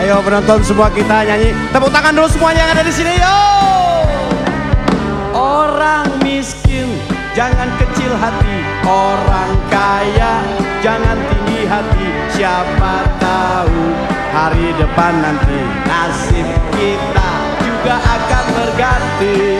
Ayo penonton semua kita nyanyi. Tepuk tangan dulu semuanya yang ada di sini. Yo! Orang miskin jangan kecil hati, orang kaya jangan tinggi hati. Siapa tahu hari depan nanti nasib kita juga akan berganti.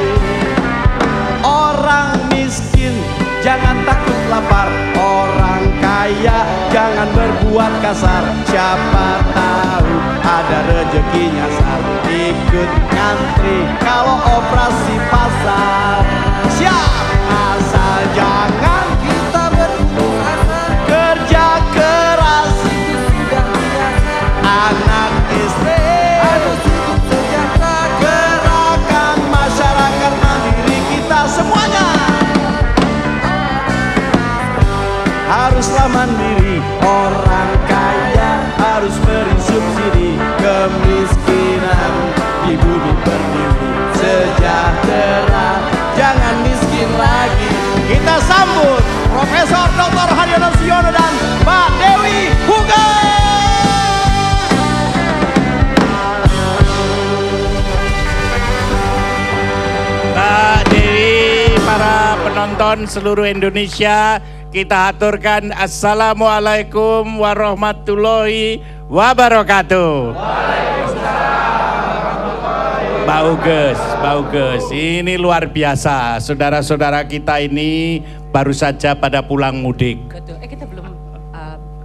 Orang miskin jangan takut lapar, orang kaya jangan berbuat kasar. Siapa tahu ada rezeki nyasar, ikut ngantri kalau operasi pasar. Siap, asal jangan kita berputus asa, kerja keras itu sudah biasa. Anak istri harus hidup sejahtera, gerakan masyarakat mandiri kita semuanya haruslah mandiri. Orang kaya harus beri subsidi, kemiskinan di bumi berdiri. Sejahtera jangan miskin lagi. Kita sambut Profesor Dr. Haryono Suyono dan Mbak Dewi Huga. Mbak Dewi, para penonton seluruh Indonesia, kita aturkan Assalamualaikum warahmatullahi wabarakatuh. Pak Uges, ini luar biasa. Saudara-saudara kita ini baru saja pada pulang mudik. Betul. Kita belum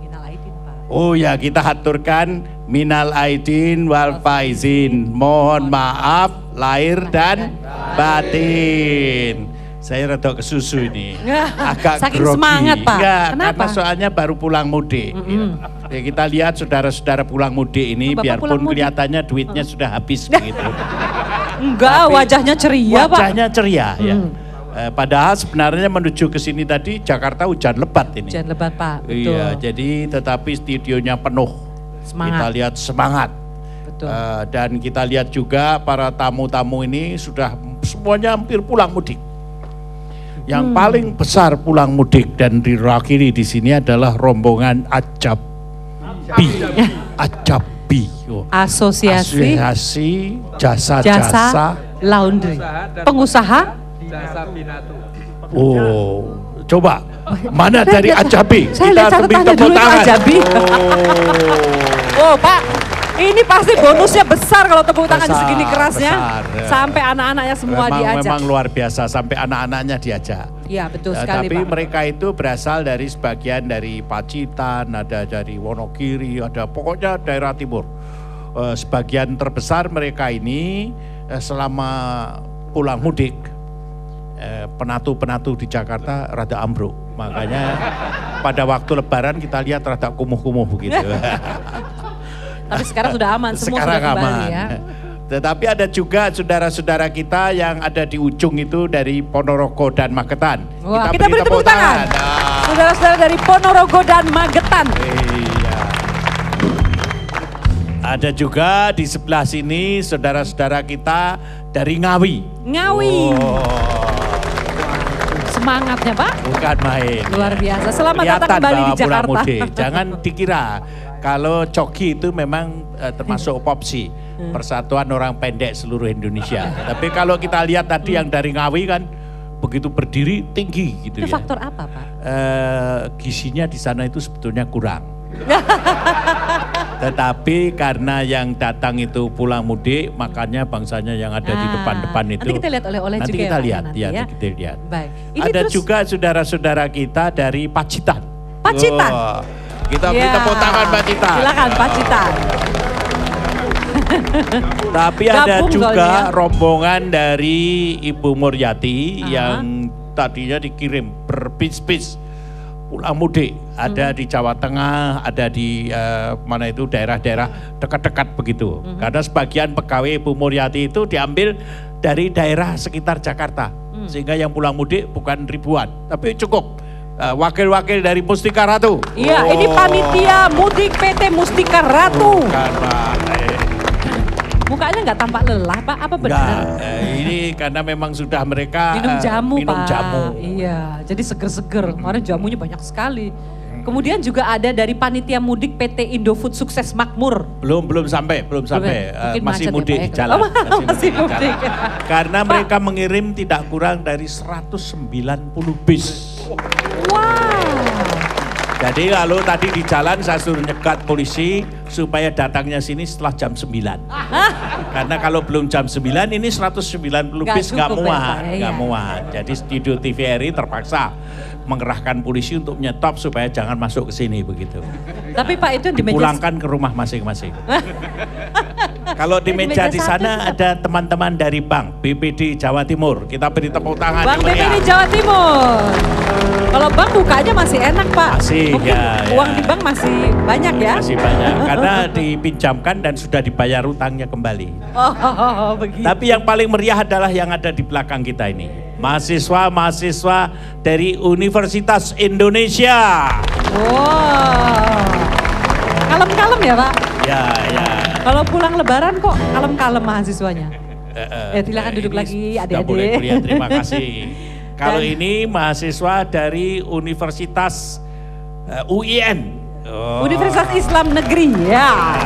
minal aidin, Pak. Oh ya, kita aturkan minal aidin wal faizin. Mohon maaf lahir dan batin. Saya rada kesusu ini, agak saking grogi. Semangat, Pak. Enggak, kenapa? karena soalnya baru pulang mudik. Ya, kita lihat saudara-saudara pulang mudik ini, biarpun kelihatannya duitnya sudah habis begitu. Enggak, Tapi wajahnya ceria, Pak. Wajahnya ceria, ya. Padahal sebenarnya menuju ke sini tadi Jakarta hujan lebat ini. Hujan lebat, Pak. Betul. Iya, jadi tetapi studionya penuh. Semangat. Kita lihat semangat. Betul. Dan kita lihat juga para tamu-tamu ini sudah semuanya hampir pulang mudik. Yang paling besar pulang mudik dan dirakhiri di sini adalah rombongan Acabi. Asosiasi Jasa Laundry. Pengusaha Jasa Pinatu. Oh, coba mana dari Acabi? Saya lihat catatannya dulu itu Acabi. Oh, Pak, ini pasti bonusnya besar kalau tepuk tangan segini kerasnya. Besar, ya. Sampai anak-anaknya semua diajak. Memang luar biasa, sampai anak-anaknya diajak. Iya, betul sekali, tapi Pak. mereka itu berasal dari sebagian dari Pacitan, ada dari Wonogiri, ada pokoknya daerah timur. Sebagian terbesar mereka ini selama pulang mudik, penatu-penatu di Jakarta rada ambruk. Makanya pada waktu lebaran kita lihat rada kumuh-kumuh begitu. Tapi sekarang sudah aman, semua Sekarang sudah kembali aman. ya. Tetapi ada juga saudara-saudara kita yang ada di ujung itu dari Ponorogo dan Magetan. Wah, kita beri tepuk tangan. Saudara-saudara dari Ponorogo dan Magetan. Iya. Ada juga di sebelah sini saudara-saudara kita dari Ngawi. Ngawi. Oh. Semangatnya, Pak. Bukan main. Luar biasa. Selamat datang Kelihatan kembali di bahwa pulang Jakarta. mudik. Jangan dikira kalau Coki itu memang termasuk Popsi, Persatuan Orang Pendek Seluruh Indonesia. Tapi kalau kita lihat tadi yang dari Ngawi kan begitu berdiri tinggi gitu Itu ya. faktor apa, Pak? Gizinya di sana itu sebetulnya kurang. Tetapi karena yang datang itu pulang mudik, makanya bangsanya yang ada di depan-depan itu. Nanti kita lihat oleh-oleh juga kita ya, lihat, Pak, ya, ya. kita lihat. Baik. Ini Ada terus juga saudara-saudara kita dari Pacitan. Pacitan. Oh, kita beri tepuk tangan Pacitan. Silakan Pacitan. Tapi ada Gabung juga soalnya. rombongan dari Ibu Muryati yang tadinya dikirim berbis-bis pulang mudik. Ada di Jawa Tengah, ada di mana itu daerah-daerah dekat-dekat begitu. Karena sebagian pegawai Ibu Muryati itu diambil dari daerah sekitar Jakarta. Sehingga yang pulang mudik bukan ribuan, tapi cukup. Wakil-wakil dari Mustika Ratu. Iya, ini panitia mudik PT Mustika Ratu. Karena Mukanya nggak tampak lelah, Pak? Apa benar? enggak, ini karena memang sudah mereka Minum jamu, minum Pak. jamu. Iya, jadi seger-seger. Kemarin jamunya banyak sekali. Kemudian juga ada dari panitia mudik PT Indofood Sukses Makmur. Belum sampai. Mungkin Masih macet ya, mudik Pak, di ya? jalan. Oh, masih mudik. Jalan. Karena mereka mengirim tidak kurang dari 190 bis. Wow. Jadi kalau tadi di jalan saya suruh nyegat polisi supaya datangnya sini setelah jam 9. Karena kalau belum jam 9 ini 190 bis nggak muat, nggak muat. Jadi studio TVRI terpaksa mengerahkan polisi untuk menyetop supaya jangan masuk ke sini begitu. Tapi Pak itu di meja Dipulangkan ke rumah masing-masing. Kalau di meja di sana ada teman-teman dari Bank BPD Jawa Timur. Kita beri tepuk tangan. Bank BPD Jawa Timur. Kalau bank bukanya masih enak Pak. Masih, mungkin ya. Uang di bank masih banyak ya. Masih banyak karena dipinjamkan dan sudah dibayar utangnya kembali. Oh, begitu. Tapi yang paling meriah adalah yang ada di belakang kita ini. Mahasiswa dari Universitas Indonesia. Wow. Kalem-kalem ya Pak? Ya. Kalau pulang lebaran kok kalem-kalem mahasiswanya? Silakan duduk lagi adik-adik. Boleh kuliah, terima kasih. Kalau ini mahasiswa dari Universitas UIN. Universitas Islam Negeri ya.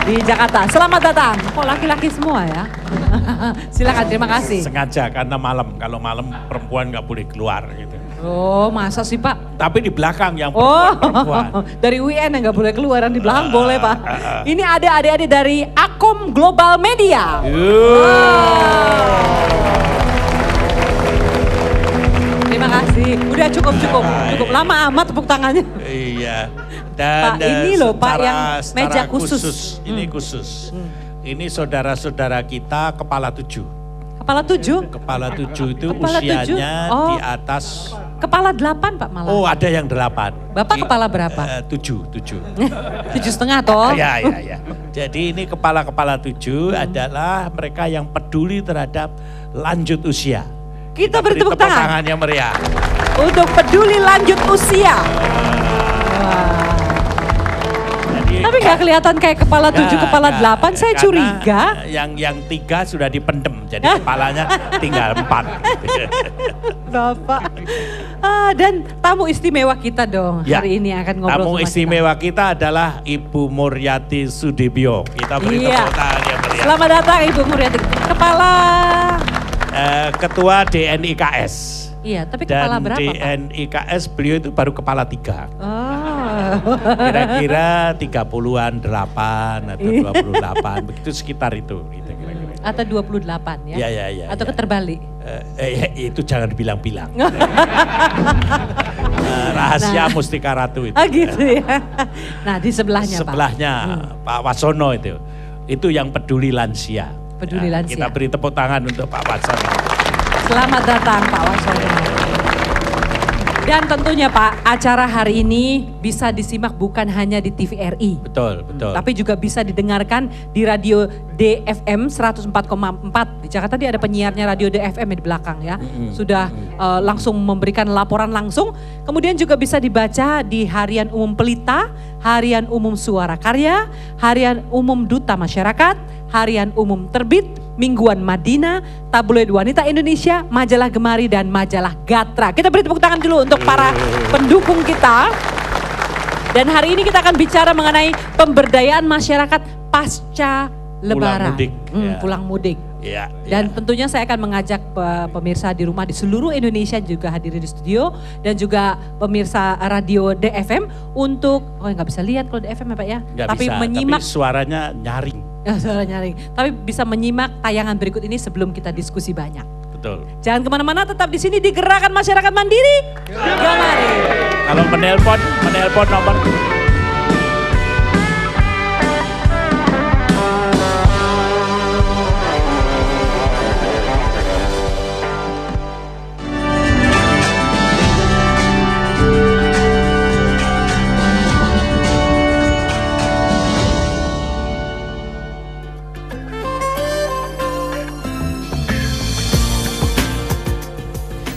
Di Jakarta. Selamat datang. Kok laki-laki semua ya? Silakan, terima kasih. Sengaja karena malam. Kalau malam perempuan nggak boleh keluar gitu. Oh, masa sih Pak? Tapi di belakang yang Oh, perempuan. dari UIN yang nggak boleh keluar, yang di belakang boleh Pak. Ini ada adik-adik dari Akom Global Media. Terima kasih. Udah cukup. Cukup lama amat tepuk tangannya. Iya. Dan Pak, ini loh Pak yang meja secara khusus. Ini khusus. Ini saudara-saudara kita kepala 7. Kepala 7? Kepala 7 itu Kepala tujuh? usianya Oh. di atas. Kepala 8 Pak malah. Oh, ada yang 8. Bapak kepala berapa? 7. 7,5 toh? Ya. Jadi ini kepala-kepala 7 adalah mereka yang peduli terhadap lanjut usia. Kita beri tepuk tangan yang meriah. untuk peduli lanjut usia. Wah. Tapi nggak kelihatan kayak kepala 7, kepala 8, saya curiga. Yang 3 sudah dipendem, jadi kepalanya tinggal 4. Bapak. Dan tamu istimewa kita dong hari ini akan ngobrol tamu sama istimewa kita adalah Ibu Muryati Sudibyo. Kita beri tepuk tangan yang meriah. Selamat datang Ibu Muryati. Kepala Ketua DNIKS. Iya, tapi kepala berapa Pak? DNIKS beliau itu baru kepala 3. Oh. Kira-kira 30-an 8 atau 28, begitu sekitar itu. Gitu, kira-kira. Atau 28 ya? Iya. Atau keterbalik? Itu jangan bilang-bilang. Rahasia Mustika Ratu itu. Gitu ya. Nah di sebelahnya Pak. Sebelahnya Pak Wasono itu. Itu yang peduli lansia. Peduli lansia. Kita beri tepuk tangan untuk Pak Wasono. Selamat datang Pak Wasono. Dan tentunya Pak, acara hari ini bisa disimak bukan hanya di TVRI. Betul. Tapi juga bisa didengarkan di radio DFM 104,4. Di Jakarta tadi ada penyiarnya radio DFM di belakang ya. Sudah langsung memberikan laporan langsung. Kemudian juga bisa dibaca di Harian Umum Pelita, Harian Umum Suara Karya, Harian Umum Duta Masyarakat, Harian Umum Terbit, Mingguan Madinah, Tabloid Wanita Indonesia, Majalah Gemari, dan Majalah Gatra. Kita beri tepuk tangan dulu untuk para pendukung kita. Dan hari ini kita akan bicara mengenai pemberdayaan masyarakat pasca Lebaran. Pulang mudik. Ya. Dan tentunya saya akan mengajak pemirsa di rumah di seluruh Indonesia juga hadir di studio. Dan juga pemirsa radio DFM untuk, nggak bisa lihat kalau DFM ya Pak ya. Nggak tapi bisa, menyimak. tapi suaranya nyaring. Suara nyaring. Tapi bisa menyimak tayangan berikut ini sebelum kita diskusi banyak. Betul. Jangan kemana-mana, tetap di sini di Gerakan Masyarakat Mandiri. Gemari. Kalau menelpon nomor.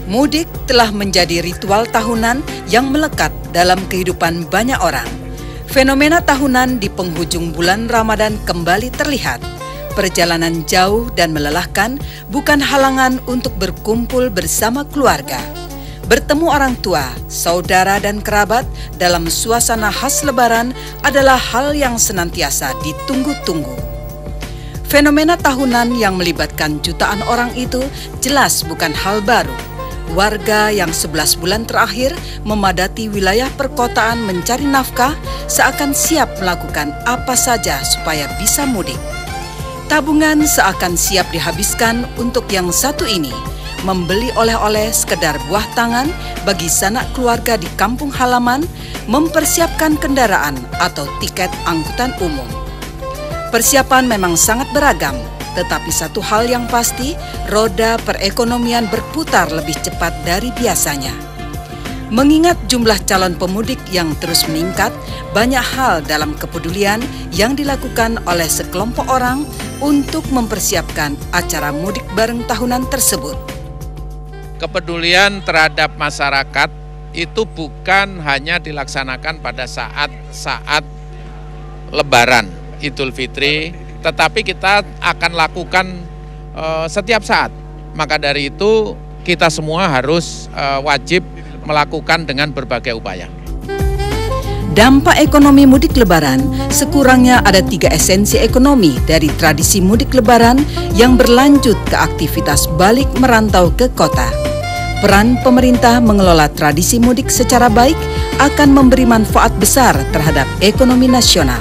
Mudik telah menjadi ritual tahunan yang melekat dalam kehidupan banyak orang. Fenomena tahunan di penghujung bulan Ramadan kembali terlihat. Perjalanan jauh dan melelahkan bukan halangan untuk berkumpul bersama keluarga. Bertemu orang tua, saudara dan kerabat dalam suasana khas Lebaran adalah hal yang senantiasa ditunggu-tunggu. Fenomena tahunan yang melibatkan jutaan orang itu jelas bukan hal baru. Warga yang 11 bulan terakhir memadati wilayah perkotaan mencari nafkah seakan siap melakukan apa saja supaya bisa mudik. Tabungan seakan siap dihabiskan untuk yang satu ini, membeli oleh-oleh sekedar buah tangan bagi sanak keluarga di kampung halaman, mempersiapkan kendaraan atau tiket angkutan umum. Persiapan memang sangat beragam, tetapi satu hal yang pasti, roda perekonomian berputar lebih cepat dari biasanya. Mengingat jumlah calon pemudik yang terus meningkat, banyak hal dalam kepedulian yang dilakukan oleh sekelompok orang untuk mempersiapkan acara mudik bareng tahunan tersebut. Kepedulian terhadap masyarakat itu bukan hanya dilaksanakan pada saat Lebaran Idul Fitri, tetapi kita akan lakukan setiap saat. Maka dari itu kita semua harus wajib melakukan dengan berbagai upaya. Dampak ekonomi mudik Lebaran, sekurangnya ada 3 esensi ekonomi dari tradisi mudik Lebaran yang berlanjut ke aktivitas balik merantau ke kota. Peran pemerintah mengelola tradisi mudik secara baik akan memberi manfaat besar terhadap ekonomi nasional.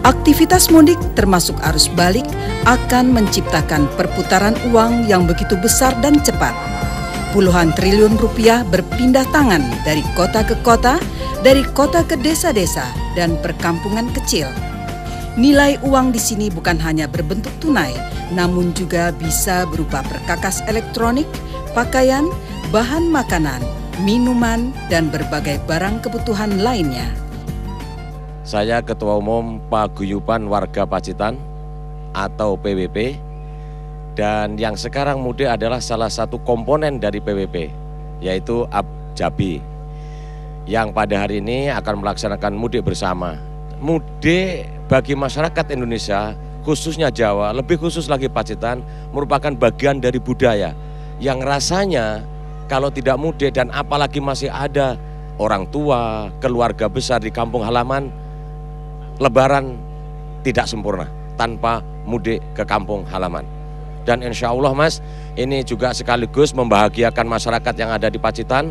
Aktivitas mudik termasuk arus balik akan menciptakan perputaran uang yang begitu besar dan cepat. Puluhan triliun rupiah berpindah tangan dari kota ke kota, dari kota ke desa-desa dan perkampungan kecil. Nilai uang di sini bukan hanya berbentuk tunai, namun juga bisa berupa perkakas elektronik, pakaian, bahan makanan, minuman, dan berbagai barang kebutuhan lainnya. Saya Ketua Umum Paguyuban Warga Pacitan atau PWP, dan yang sekarang mudik adalah salah satu komponen dari PWP, yaitu Abjabi, yang pada hari ini akan melaksanakan mudik bersama. Mudik bagi masyarakat Indonesia, khususnya Jawa, lebih khusus lagi Pacitan, merupakan bagian dari budaya yang rasanya kalau tidak mudik dan apalagi masih ada orang tua, keluarga besar di kampung halaman, Lebaran tidak sempurna tanpa mudik ke kampung halaman. Dan insya Allah Mas, ini juga sekaligus membahagiakan masyarakat yang ada di Pacitan,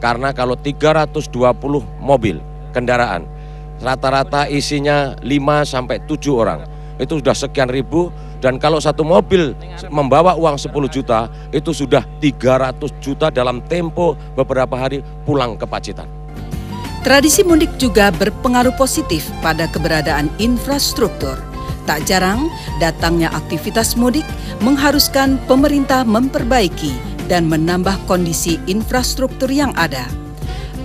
karena kalau 320 mobil kendaraan, rata-rata isinya 5-7 orang, itu sudah sekian ribu, dan kalau satu mobil membawa uang 10 juta, itu sudah 300 juta dalam tempo beberapa hari pulang ke Pacitan. Tradisi mudik juga berpengaruh positif pada keberadaan infrastruktur. Tak jarang, datangnya aktivitas mudik mengharuskan pemerintah memperbaiki dan menambah kondisi infrastruktur yang ada.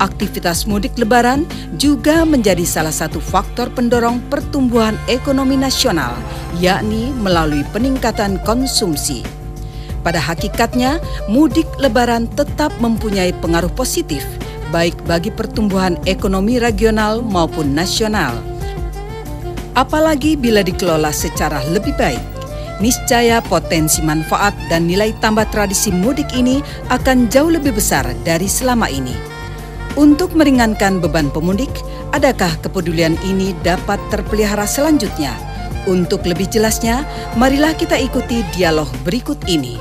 Aktivitas mudik Lebaran juga menjadi salah satu faktor pendorong pertumbuhan ekonomi nasional, yakni melalui peningkatan konsumsi. Pada hakikatnya, mudik Lebaran tetap mempunyai pengaruh positif, baik bagi pertumbuhan ekonomi regional maupun nasional. Apalagi bila dikelola secara lebih baik, niscaya potensi manfaat dan nilai tambah tradisi mudik ini akan jauh lebih besar dari selama ini. Untuk meringankan beban pemudik, adakah kepedulian ini dapat terpelihara selanjutnya? Untuk lebih jelasnya, marilah kita ikuti dialog berikut ini.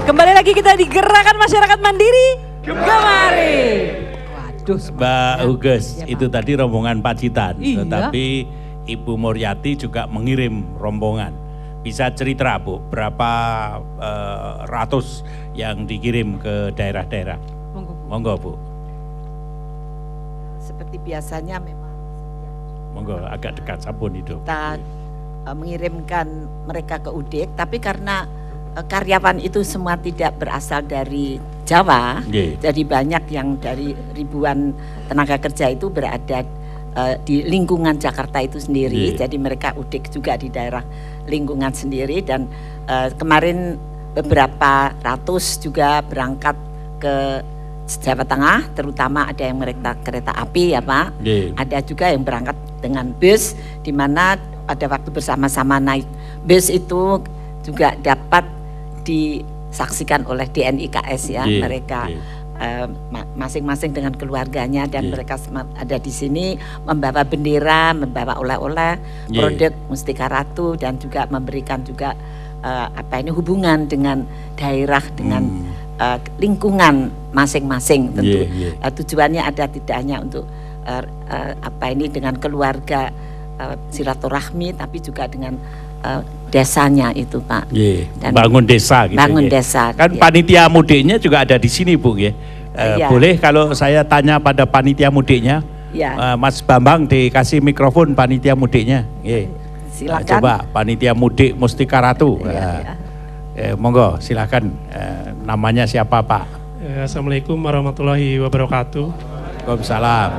Kembali lagi kita di Gerakan Masyarakat Mandiri Gemari. Waduh, Mbak Uges, Ya, Pak. itu tadi rombongan Pacitan, Iya. tetapi Ibu Muryati juga mengirim rombongan. Bisa cerita Bu, berapa ratus yang dikirim ke daerah-daerah? Monggo Bu. Seperti biasanya memang Monggo agak dekat sabun itu. kita mengirimkan mereka ke Udik, tapi karena karyawan itu semua tidak berasal dari Jawa, Nggih. jadi banyak yang dari ribuan tenaga kerja itu berada di lingkungan Jakarta itu sendiri. Yeah. Jadi mereka udik juga di daerah lingkungan sendiri, dan kemarin beberapa ratus juga berangkat ke Jawa Tengah, terutama ada yang kereta api ya Pak. Yeah. Ada juga yang berangkat dengan bus, di mana pada waktu bersama-sama naik bus itu juga dapat disaksikan oleh DNIKS ya. Yeah. Mereka Yeah. masing-masing dengan keluarganya, dan mereka ada di sini membawa bendera, membawa oleh-oleh, produk Mustika Ratu, dan juga memberikan juga hubungan dengan daerah, dengan lingkungan masing-masing tentu. Tujuannya ada tidak hanya untuk dengan keluarga, silaturahmi, tapi juga dengan desanya itu Pak. Dan bangun desa gitu. Bangun desa. Kan panitia mudiknya juga ada di sini Bu ya. Boleh kalau saya tanya pada panitia mudiknya, Mas Bambang dikasih mikrofon panitia mudiknya. Silakan. Coba panitia mudik Mustika Ratu. Monggo silakan. Namanya siapa Pak? Assalamualaikum warahmatullahi wabarakatuh. Waalaikumsalam.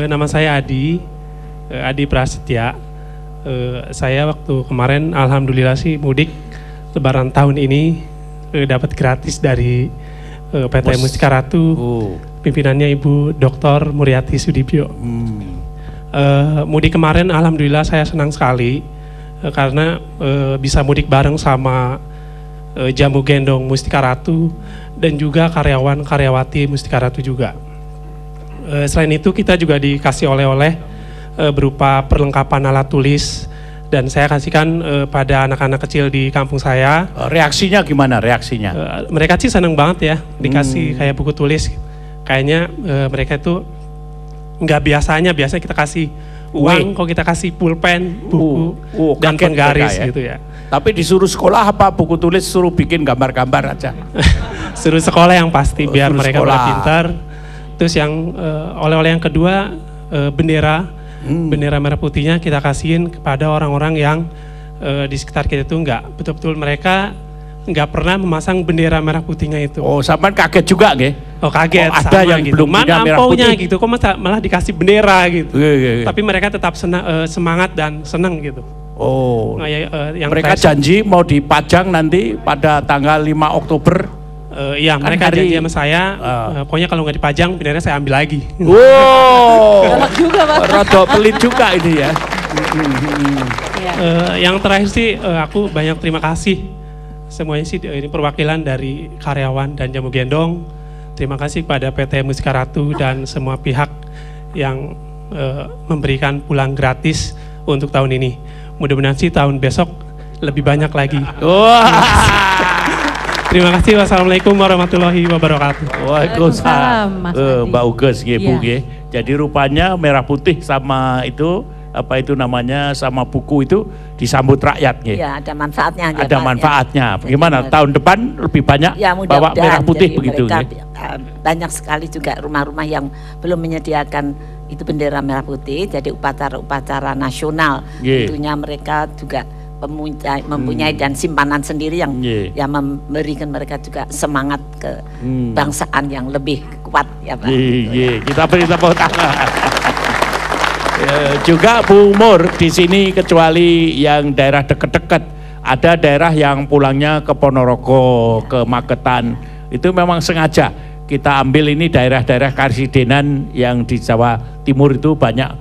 Nama saya Adi Prasetya. Saya waktu kemarin alhamdulillah sih mudik Lebaran tahun ini dapat gratis dari PT Mustika Ratu. Pimpinannya Ibu Dr. Muryati Sudibyo. Mudik kemarin alhamdulillah saya senang sekali karena bisa mudik bareng sama Jamu Gendong Mustika Ratu dan juga karyawan-karyawati Mustika Ratu juga. Selain itu kita juga dikasih oleh-oleh berupa perlengkapan alat tulis, dan saya kasihkan pada anak-anak kecil di kampung saya. Reaksinya gimana reaksinya? Mereka sih seneng banget ya dikasih kayak buku tulis. Kayaknya mereka itu nggak biasanya kita kasih uang, kok kita kasih pulpen, buku dan penggaris gitu ya. Tapi disuruh sekolah apa buku tulis suruh bikin gambar-gambar aja? Suruh sekolah yang pasti biar mereka pada pintar. Terus yang oleh-oleh yang kedua bendera merah putihnya kita kasihin kepada orang-orang yang di sekitar kita itu nggak betul-betul mereka nggak pernah memasang bendera merah putihnya itu. Oh, sampean kaget juga nggih? Oh kaget, ada sama yang gitu. belum Mana merah ampaunya putih gitu, kok malah dikasih bendera gitu. Iya. Tapi mereka tetap semangat dan senang gitu. Oh, yang mereka janji mau dipajang nanti pada tanggal 5 Oktober. Iya, kan mereka janji sama saya, pokoknya kalau nggak dipajang benderanya saya ambil lagi. Wow, galak juga Pak. rada pelit juga ini ya. Yang terakhir sih aku banyak terima kasih. Semuanya sih ini perwakilan dari karyawan dan Jamu Gendong. Terima kasih kepada PT Mustika Ratu dan semua pihak yang memberikan pulang gratis untuk tahun ini. Mudah-mudahan sih tahun besok lebih banyak lagi. Terima kasih. Wassalamualaikum warahmatullahi wabarakatuh. Waalaikumsalam. Mas Adi. Mbak Uges nggih Bu Iya. nggih. Jadi rupanya merah putih sama itu apa itu namanya sama buku itu disambut rakyat nggih. Ya, ada manfaatnya aja, Ada Pak, manfaatnya. ya. Bagaimana Jadi, tahun depan lebih banyak ya, bawa merah putih jadi begitu mereka, nggih. banyak sekali juga rumah-rumah yang belum menyediakan itu bendera merah putih, jadi upacara-upacara nasional tentunya mereka juga mempunyai dan simpanan sendiri yang memberikan mereka juga semangat kebangsaan yang lebih kuat ya Pak. Kita beri tepuk tangan. Juga Bu Mur di sini kecuali yang daerah dekat-dekat, ada daerah yang pulangnya ke Ponorogo, ke Magetan, itu memang sengaja kita ambil ini daerah-daerah karsidenan yang di Jawa Timur itu banyak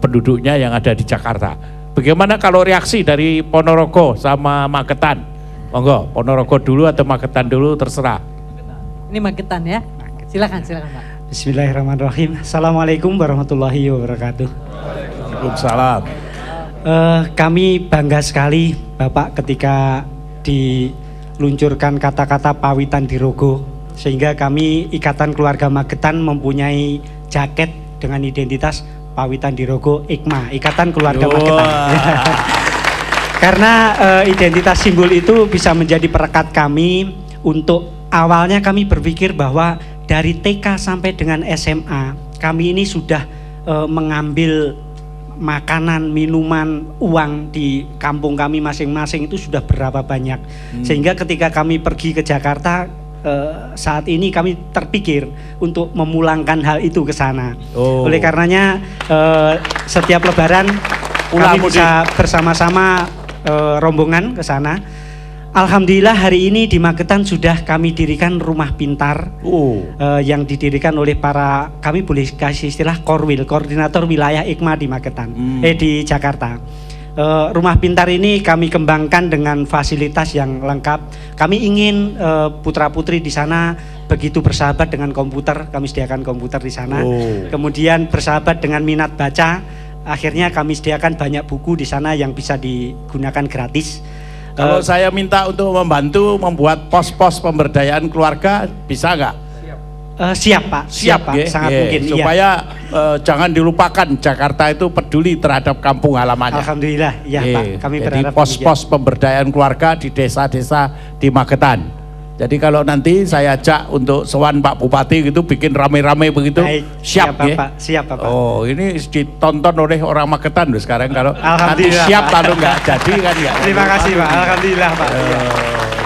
penduduknya yang ada di Jakarta. Bagaimana kalau reaksi dari Ponorogo sama Magetan? Monggo, Ponorogo dulu atau Magetan dulu terserah. Ini Magetan ya. Silakan Pak. Bismillahirrahmanirrahim. Assalamualaikum warahmatullahi wabarakatuh. Waalaikumsalam. Kami bangga sekali Bapak ketika diluncurkan kata-kata Pawitan Dirogo, sehingga kami Ikatan Keluarga Magetan mempunyai jaket dengan identitas Pawitan Dirogo IKMA, Ikatan Keluarga Magetan. Karena identitas simbol itu bisa menjadi perekat kami untuk awalnya kami berpikir bahwa dari TK sampai dengan SMA kami ini sudah mengambil makanan, minuman, uang di kampung kami masing-masing itu sudah berapa banyak. Sehingga ketika kami pergi ke Jakarta saat ini kami terpikir untuk memulangkan hal itu ke sana. Oleh karenanya setiap Lebaran kami bisa bersama-sama rombongan ke sana. Alhamdulillah hari ini di Magetan sudah kami dirikan rumah pintar yang didirikan oleh kami boleh kasih istilah Korwil, koordinator wilayah IKMA di Magetan, di Jakarta. Rumah pintar ini kami kembangkan dengan fasilitas yang lengkap. Kami ingin putra-putri di sana begitu bersahabat dengan komputer, kami sediakan komputer di sana. Kemudian bersahabat dengan minat baca, akhirnya kami sediakan banyak buku di sana yang bisa digunakan gratis. Kalau saya minta untuk membantu membuat pos-pos pemberdayaan keluarga, bisa nggak? Siap Pak, siap Pak, sangat mungkin. Supaya jangan dilupakan Jakarta itu peduli terhadap kampung halamannya. Alhamdulillah, ya Pak. Kami Jadi berharap pos-pos pemberdayaan keluarga di desa-desa di Magetan. Jadi kalau nanti saya ajak untuk sowan Pak Bupati gitu bikin rame-rame begitu, siap ya? Pak, siap Pak. Oh, ini ditonton oleh orang Magetan loh sekarang kalau nanti siap lalu nggak jadi kan ya. Terima kasih Pak, alhamdulillah Pak.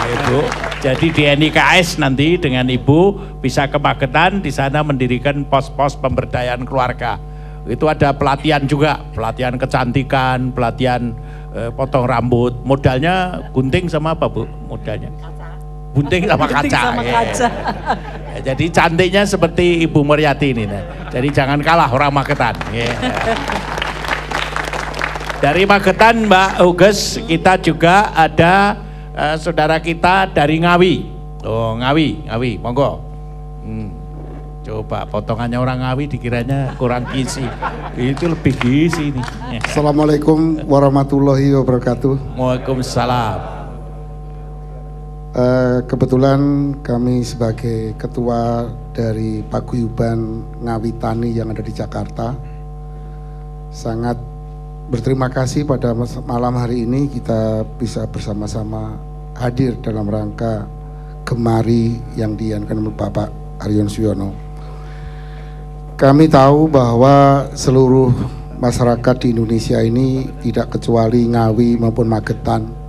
Ibu, jadi di NIKS nanti dengan Ibu bisa ke Magetan, di sana mendirikan pos-pos pemberdayaan keluarga. Itu ada pelatihan juga, pelatihan kecantikan, pelatihan potong rambut. Modalnya gunting sama apa Bu? Modalnya? Bunting sama kaca. Ya, jadi cantiknya seperti Ibu Muryati ini. Jadi jangan kalah orang Magetan. Dari Magetan Mbak Huges, kita juga ada saudara kita dari Ngawi. Oh Ngawi, monggo. Coba potongannya orang Ngawi dikiranya kurang gizi. Itu lebih gizi nih. Assalamualaikum warahmatullahi wabarakatuh. Waalaikumsalam. Kebetulan kami sebagai ketua dari Paguyuban Ngawi Tani yang ada di Jakarta sangat berterima kasih pada malam hari ini kita bisa bersama-sama hadir dalam rangka Gemari yang diadakan oleh Bapak Haryono Suyono. Kami tahu bahwa seluruh masyarakat di Indonesia ini tidak kecuali Ngawi maupun Magetan,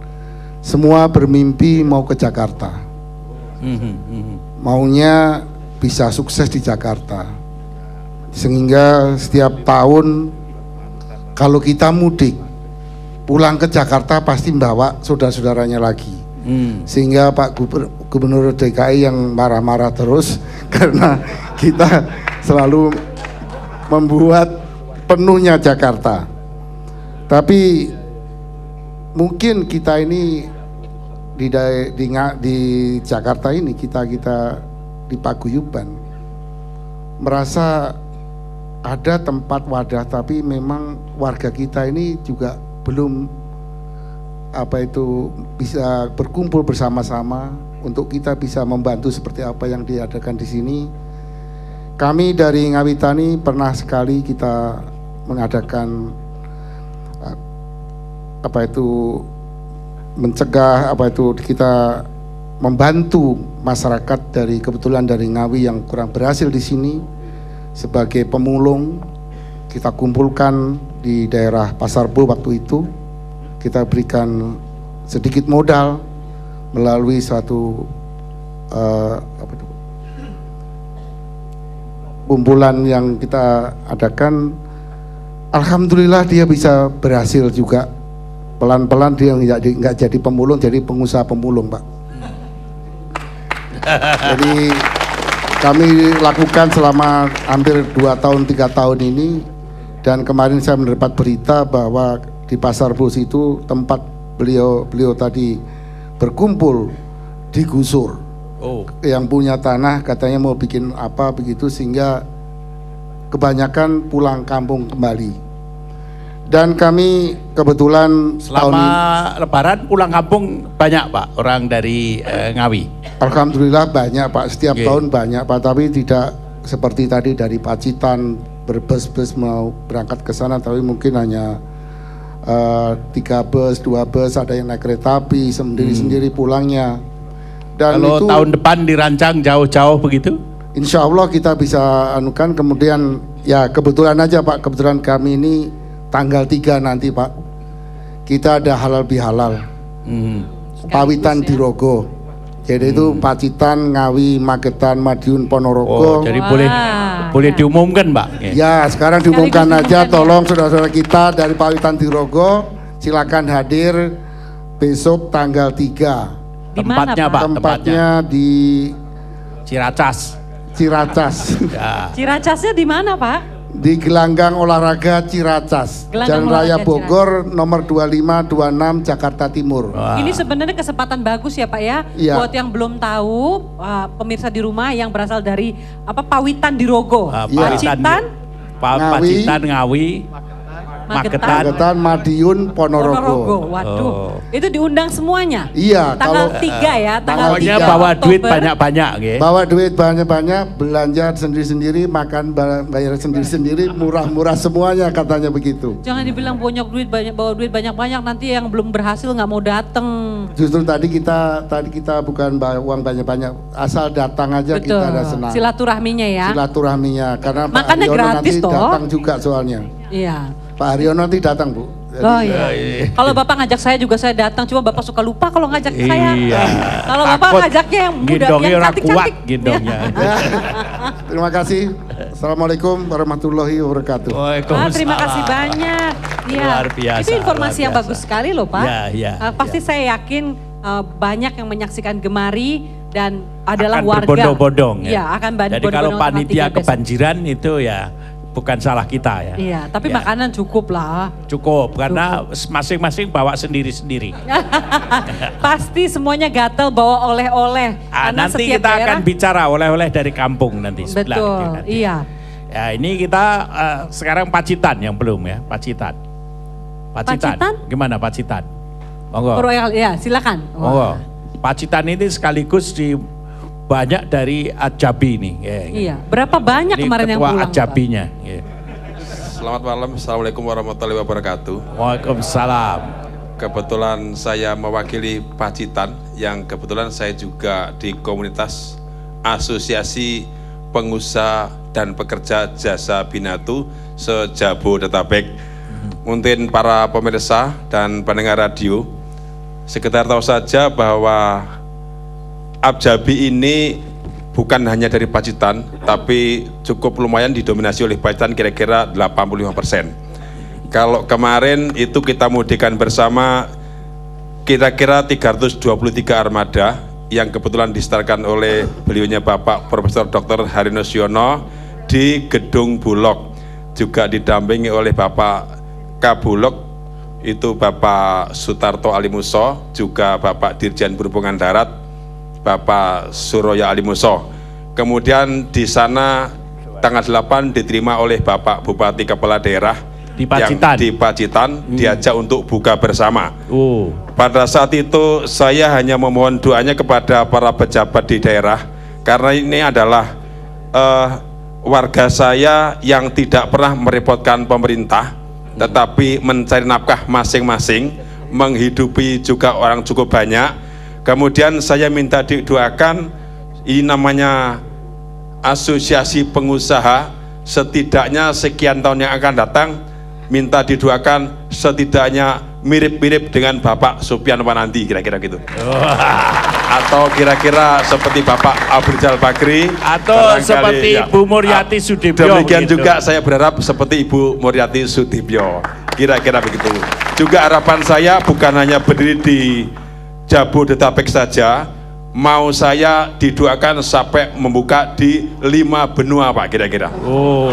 semua bermimpi mau ke Jakarta, maunya bisa sukses di Jakarta, sehingga setiap tahun kalau kita mudik pulang ke Jakarta pasti membawa saudara-saudaranya lagi, sehingga Pak Gubernur DKI yang marah-marah terus karena kita selalu membuat penuhnya Jakarta. Tapi mungkin kita ini di Jakarta ini kita di Paguyuban merasa ada tempat wadah, tapi memang warga kita ini juga belum bisa berkumpul bersama-sama untuk kita bisa membantu seperti apa yang diadakan di sini. Kami dari Ngawi Tani pernah sekali kita mengadakan mencegah kita membantu masyarakat kebetulan dari Ngawi yang kurang berhasil di sini sebagai pemulung. Kita kumpulkan di daerah Pasar Bo waktu itu, kita berikan sedikit modal melalui suatu kumpulan yang kita adakan. Alhamdulillah dia bisa berhasil juga. Pelan-pelan dia nggak jadi pemulung, jadi pengusaha pemulung Pak. Jadi kami lakukan selama hampir 2 tahun 3 tahun ini, dan kemarin saya mendapat berita bahwa di Pasar Bos itu tempat beliau tadi berkumpul digusur. Yang punya tanah katanya mau bikin apa begitu, sehingga kebanyakan pulang kampung kembali. Dan kami kebetulan selama Lebaran pulang kampung banyak Pak orang dari Ngawi. Alhamdulillah banyak Pak, setiap tahun banyak Pak, tapi tidak seperti tadi dari Pacitan berbus-bus mau berangkat ke sana, tapi mungkin hanya 3 bus, 2 bus, ada yang naik kereta api sendiri-sendiri pulangnya. Dan kalau itu tahun depan dirancang jauh-jauh begitu? Insya Allah kita bisa anukan. Kemudian ya kebetulan aja Pak, kebetulan kami ini tanggal 3 nanti Pak, kita ada halal bihalal pawitan di Rogo. Jadi itu Pacitan, Ngawi, Magetan, Madiun, Ponorogo. Oh, jadi boleh diumumkan, Pak. Ya, sekarang diumumkan aja, tolong saudara-saudara kita dari Pawitan Dirogo, silakan hadir besok tanggal 3. Di mana, Tempatnya, Pak? Pak? Tempatnya di Ciracas. Ciracas. Ya. Ciracasnya di mana, Pak? Di Gelanggang Olahraga Ciracas, Gelanggang Jalan Raya Olahraga Bogor nomor 2526 Jakarta Timur. Wah. Ini sebenarnya kesempatan bagus ya Pak ya, Iya. buat yang belum tahu, pemirsa di rumah yang berasal dari Pawitan Dirogo, Pacitan, Pacitan, Ngawi, Magetan, Madiun, Ponorogo. Waduh, itu diundang semuanya. Iya, Tanggal kalau 3 ya, tanggal 3 Pokoknya bawa duit Oktober. banyak-banyak, gitu. bawa duit banyak-banyak, belanja sendiri-sendiri, makan bayar sendiri-sendiri, murah-murah semuanya katanya begitu. Jangan dibilang bonyok duit banyak, bawa duit banyak-banyak, nanti yang belum berhasil nggak mau dateng. Justru tadi kita bukan bawa uang banyak-banyak, asal datang aja Betul, kita ada senang. silaturahminya ya. Silaturahminya, karena Pak Makannya Haryono gratis nanti toh. datang juga soalnya. Iya. Pak Haryono nanti datang, Bu. Jadi, Oh iya. Kalau Bapak ngajak saya juga saya datang, cuma Bapak suka lupa kalau ngajak saya. Iya. Kalau Bapak Takut ngajaknya yang muda, gendongnya yang orang kuat, cantik-cantik. gendongnya. Terima kasih. Assalamualaikum warahmatullahi wabarakatuh. Pak, terima kasih banyak. Iya. Luar biasa, Itu informasi luar yang biasa. bagus sekali loh Pak. Ya, ya, Pasti ya. saya yakin banyak yang menyaksikan Gemari dan adalah Akan warga. berbondong-bondong ya. Iya, akan Jadi kalau berbondong-bondong panitia tanggal 3 besok. kebanjiran itu ya bukan salah kita ya. Iya, tapi Ya. makanan cukup lah. Cukup karena masing-masing bawa sendiri-sendiri. Pasti semuanya gatel bawa oleh-oleh. Karena Nanti setiap kita daerah, akan bicara oleh-oleh dari kampung nanti sebelah betul, itu nanti. iya. Ya ini kita sekarang Pacitan yang belum ya, Pacitan. Pacitan? Gimana Pacitan? Monggo. Ya, silakan. Monggo. Pacitan ini sekaligus di banyak dari Ajabi ini. Ya, Iya, berapa banyak ini kemarin yang ketua pulang? Ajabinya. Ya. Selamat malam, Assalamualaikum warahmatullahi wabarakatuh. Waalaikumsalam. Kebetulan saya mewakili Pacitan, yang kebetulan saya juga di komunitas Asosiasi Pengusaha dan Pekerja Jasa Binatu se-Jabodetabek. Mungkin para pemirsa dan pendengar radio, sekedar tahu saja bahwa Abjabi ini bukan hanya dari Pacitan, tapi cukup lumayan didominasi oleh Pacitan, kira-kira 85%. Kalau kemarin itu kita mudikan bersama kira-kira 323 armada yang kebetulan distarkan oleh beliaunya Bapak Profesor Dr. Haryono Siono di Gedung Bulog, juga didampingi oleh Bapak Kabulog itu Bapak Sutarto Alimuso, juga Bapak Dirjen Perhubungan Darat Bapak Suroya Alimuso. Kemudian di sana tanggal 8 diterima oleh Bapak Bupati Kepala Daerah Di Pacitan. yang di Pacitan diajak untuk buka bersama. Pada saat itu saya hanya memohon doanya kepada para pejabat di daerah, karena ini adalah warga saya yang tidak pernah merepotkan pemerintah, tetapi mencari nafkah masing-masing, menghidupi juga orang cukup banyak. Kemudian saya minta didoakan, ini namanya Asosiasi Pengusaha, setidaknya sekian tahun yang akan datang, minta didoakan setidaknya mirip-mirip dengan Bapak Sufyan Wanandi, kira-kira gitu. Atau kira-kira seperti Bapak Abrizal Bakri, atau seperti Ibu Muryati Sudibyo. Demikian begitu. juga saya berharap seperti Ibu Muryati Sudibyo, kira-kira begitu. Juga harapan saya bukan hanya berdiri di Jabodetabek saja, mau saya didoakan sampai membuka di 5 benua Pak, kira-kira.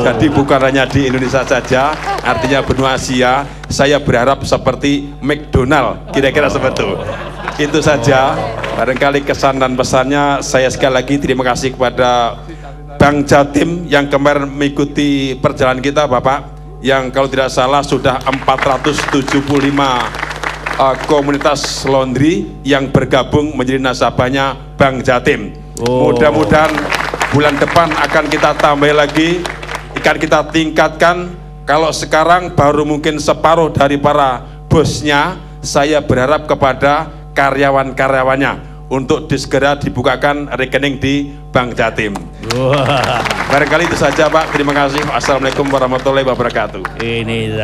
Jadi bukan hanya di Indonesia saja, artinya benua Asia. Saya berharap seperti McDonald, kira-kira seperti itu. Itu saja barangkali kesan dan pesannya. Saya sekali lagi terima kasih kepada Bang Jatim yang kemarin mengikuti perjalanan kita Bapak, yang kalau tidak salah sudah 475 komunitas laundry yang bergabung menjadi nasabahnya Bank Jatim. Mudah-mudahan bulan depan akan kita tambah lagi, akan kita tingkatkan. Kalau sekarang baru mungkin separuh dari para bosnya, saya berharap kepada karyawan-karyawannya untuk segera dibukakan rekening di Bank Jatim. Barangkali itu saja Pak, terima kasih. Assalamualaikum warahmatullahi wabarakatuh. Ini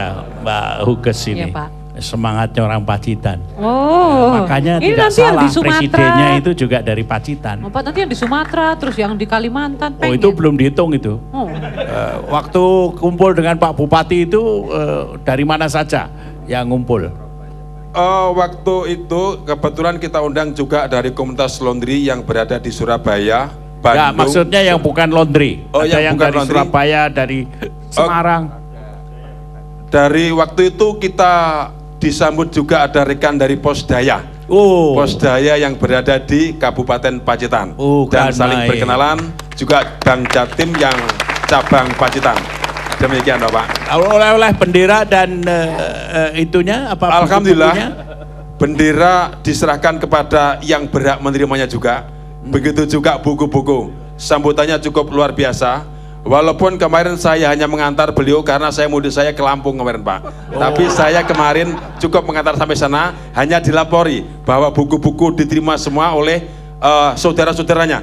Mbak Huges ini. Iya, Pak. semangatnya orang Pacitan. Oh, makanya ini tidak nanti yang salah di Sumatera. presidennya itu juga dari Pacitan. Oh, Pak, nanti yang di Sumatera, terus yang di Kalimantan. Oh, itu belum dihitung itu. Oh. Waktu kumpul dengan Pak Bupati itu dari mana saja yang ngumpul? Waktu itu kebetulan kita undang juga dari komunitas laundry yang berada di Surabaya, Bandung. Ya, maksudnya yang bukan laundry. Oh, ada yang bukan dari laundry. Surabaya, dari Semarang. Dari waktu itu kita disambut juga ada rekan dari Posdaya. Posdaya yang berada di Kabupaten Pacitan. Dan saling berkenalan juga Bang Jatim yang cabang Pacitan. Demikian Bapak. Oleh-oleh bendera dan itunya apa? Alhamdulillah bendera diserahkan kepada yang berhak menerimanya juga. Begitu juga buku-buku. Sambutannya cukup luar biasa. Walaupun kemarin saya hanya mengantar beliau karena saya mudik saya ke Lampung kemarin Pak. Tapi saya kemarin cukup mengantar sampai sana, hanya dilapori bahwa buku-buku diterima semua oleh saudara-saudaranya.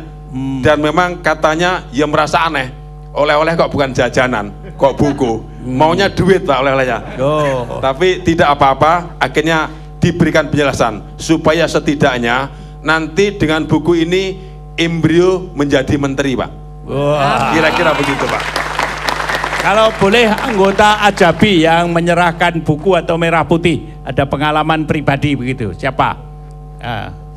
Dan memang katanya ya merasa aneh, oleh-oleh kok bukan jajanan, kok buku. Maunya duit Pak oleh-olehnya. Tapi tidak apa-apa, akhirnya diberikan penjelasan supaya setidaknya nanti dengan buku ini embrio menjadi menteri Pak. Kira-kira begitu Pak. Kalau boleh anggota Ajabi yang menyerahkan buku atau merah putih, ada pengalaman pribadi begitu, siapa?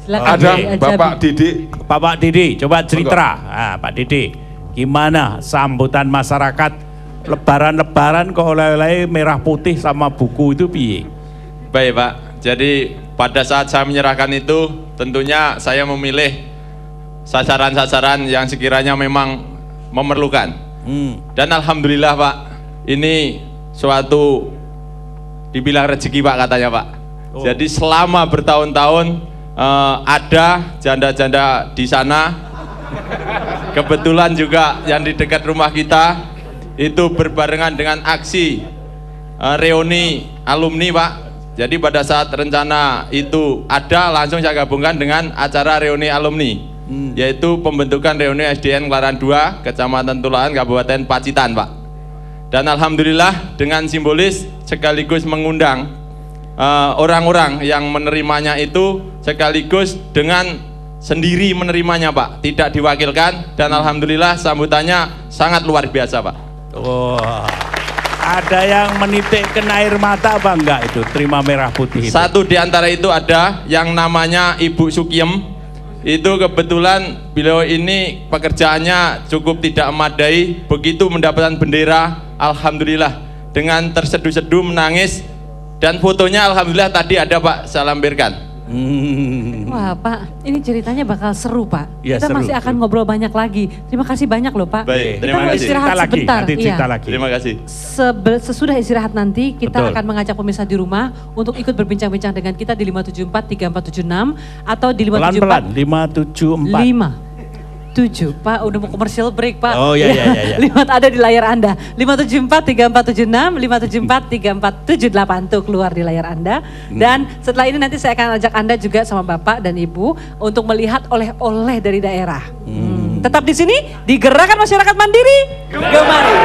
Ada Bapak Didi. Bapak Didi, coba cerita. Pak Didi, gimana sambutan masyarakat lebaran-lebaran kok oleh-oleh merah putih sama buku itu piye? Baik Pak, jadi pada saat saya menyerahkan itu tentunya saya memilih sasaran-sasaran yang sekiranya memang memerlukan. Dan alhamdulillah Pak, ini suatu dibilang rezeki Pak katanya Pak. Jadi selama bertahun-tahun ada janda-janda di sana. Kebetulan juga yang di dekat rumah kita itu berbarengan dengan aksi reuni alumni Pak. Jadi pada saat rencana itu ada, langsung saya gabungkan dengan acara reuni alumni. Yaitu pembentukan reuni SDN Kelaran 2 Kecamatan Tulaan Kabupaten Pacitan Pak. Dan alhamdulillah dengan simbolis sekaligus mengundang orang-orang yang menerimanya itu sekaligus dengan sendiri menerimanya Pak, tidak diwakilkan. Dan alhamdulillah sambutannya sangat luar biasa Pak. Ada yang menitikkan air mata apa enggak itu terima merah putih itu? Satu di antara itu ada yang namanya Ibu Sukiem. Itu kebetulan beliau ini pekerjaannya cukup tidak memadai. Begitu mendapatkan bendera, alhamdulillah dengan terseduh-seduh menangis. Dan fotonya alhamdulillah tadi ada Pak, saya lampirkan. Wah Pak, ini ceritanya bakal seru Pak. Ya, Kita seru, masih akan ngobrol banyak lagi. Terima kasih banyak loh Pak. Baik, kita mau istirahat sebentar. Terima kasih. Sesudah istirahat nanti kita Betul. akan mengajak pemirsa di rumah untuk ikut berbincang-bincang dengan kita di 5743476 atau di 574 Pelan-pelan, 574. 7 Pak, udah mau commercial break Pak. Oh iya. Lihat ada di layar Anda 5743476, 5743478 tuh keluar di layar Anda. Dan setelah ini nanti saya akan ajak Anda juga sama Bapak dan Ibu untuk melihat oleh-oleh dari daerah. Tetap di sini di Gerakan Masyarakat Mandiri. Gemari.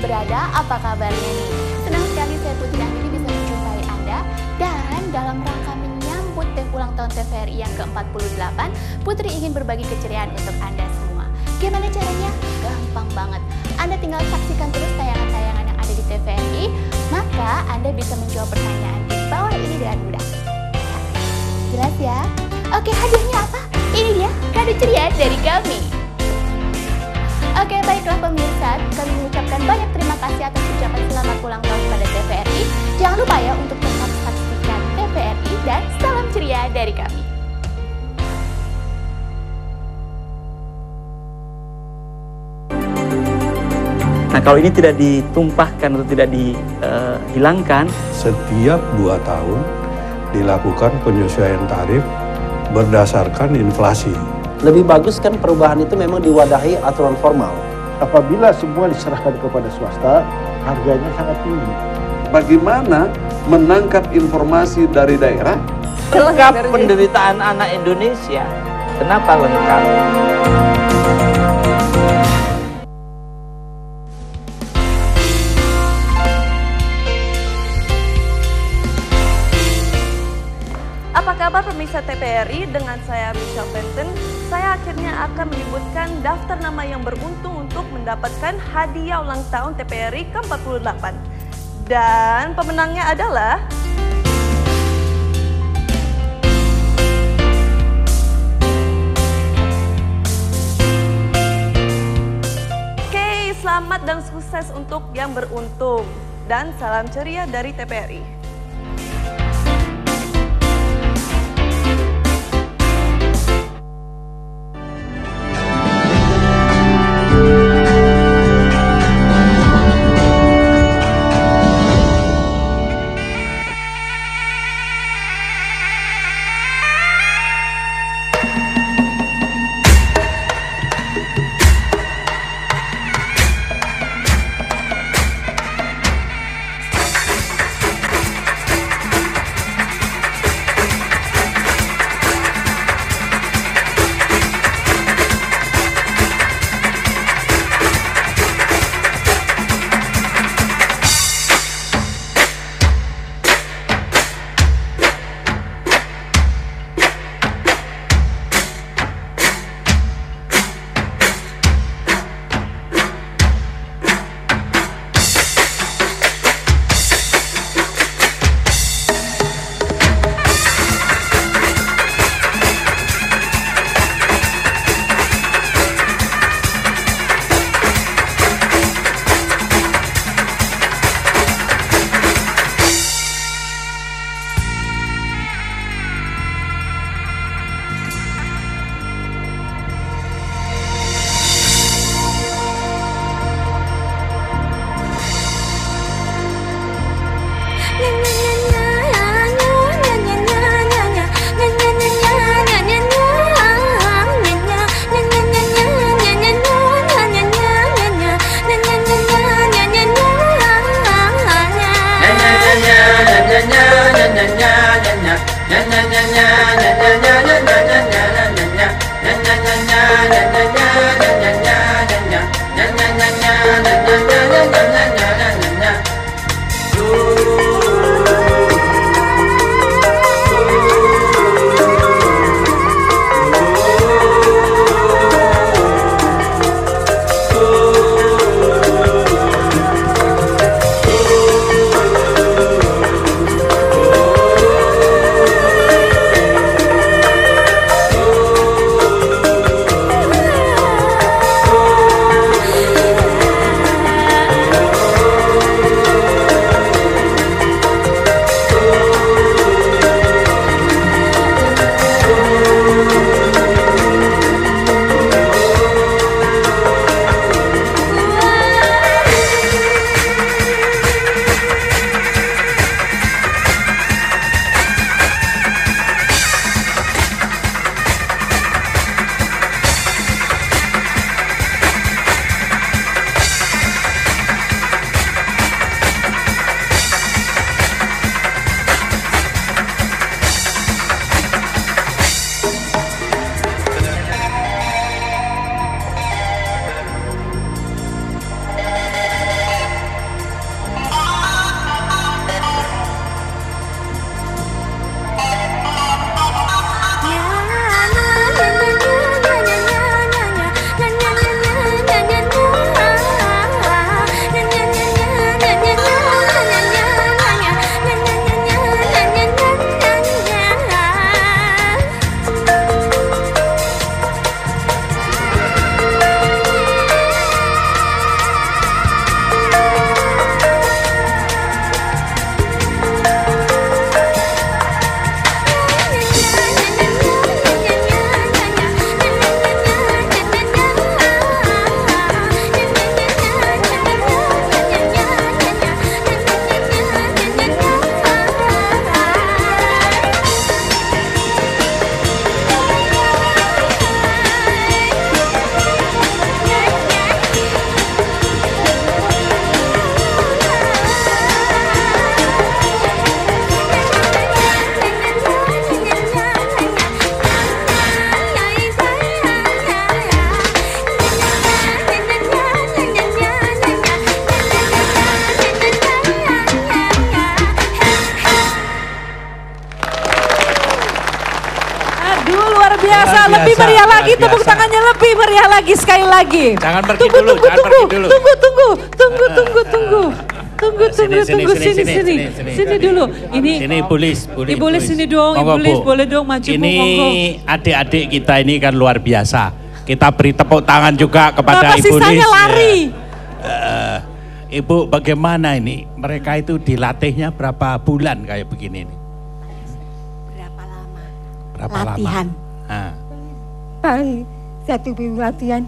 berada, apa kabarnya nih? Senang sekali saya Putri Andini bisa menjumpai Anda. Dan dalam rangka menyambut ulang tahun TVRI yang ke-48, Putri ingin berbagi keceriaan untuk Anda semua. Gimana caranya? Gampang banget. Anda tinggal saksikan terus tayangan-tayangan yang ada di TVRI, maka Anda bisa menjawab pertanyaan di bawah ini dengan mudah. Jelas ya? Oke, hadiahnya apa? Ini dia, kado ceria dari kami. Oke, baiklah pemirsa, kami mengucapkan banyak terima kasih atas ucapan selamat ulang tahun pada TVRI. Jangan lupa ya untuk tetap saksikan TVRI dan salam ceria dari kami. Nah, kalau ini tidak ditumpahkan atau tidak dihilangkan, setiap 2 tahun dilakukan penyesuaian tarif berdasarkan inflasi. Lebih bagus kan perubahan itu memang diwadahi aturan formal. Apabila semua diserahkan kepada swasta, harganya sangat tinggi. Bagaimana menangkap informasi dari daerah? Lengkap penderitaan anak Indonesia. Kenapa lengkap? Apa kabar pemirsa TVRI? Dengan saya Michelle Benton. Saya akhirnya akan menyebutkan daftar nama yang beruntung untuk mendapatkan hadiah ulang tahun TVRI ke-48. Dan pemenangnya adalah Oke, selamat dan sukses untuk yang beruntung. Dan salam ceria dari TVRI. biasa, lebih meriah lagi, tepuk tangannya lebih meriah lagi sekali lagi. Jangan pergi dulu, jangan pergi dulu. Tunggu, sini dulu. Ini sini Ibulis, Ibu Lis sini dong, Ibu Lis boleh dong maju. Ini monggo. adik-adik kita ini kan luar biasa. Kita beri tepuk tangan juga kepada Bapak Ibu Lis. sisanya lari. Ibu, bagaimana ini? Mereka itu dilatihnya berapa bulan kayak begini nih? Berapa Latihan. lama? Paling 1 minggu latihan.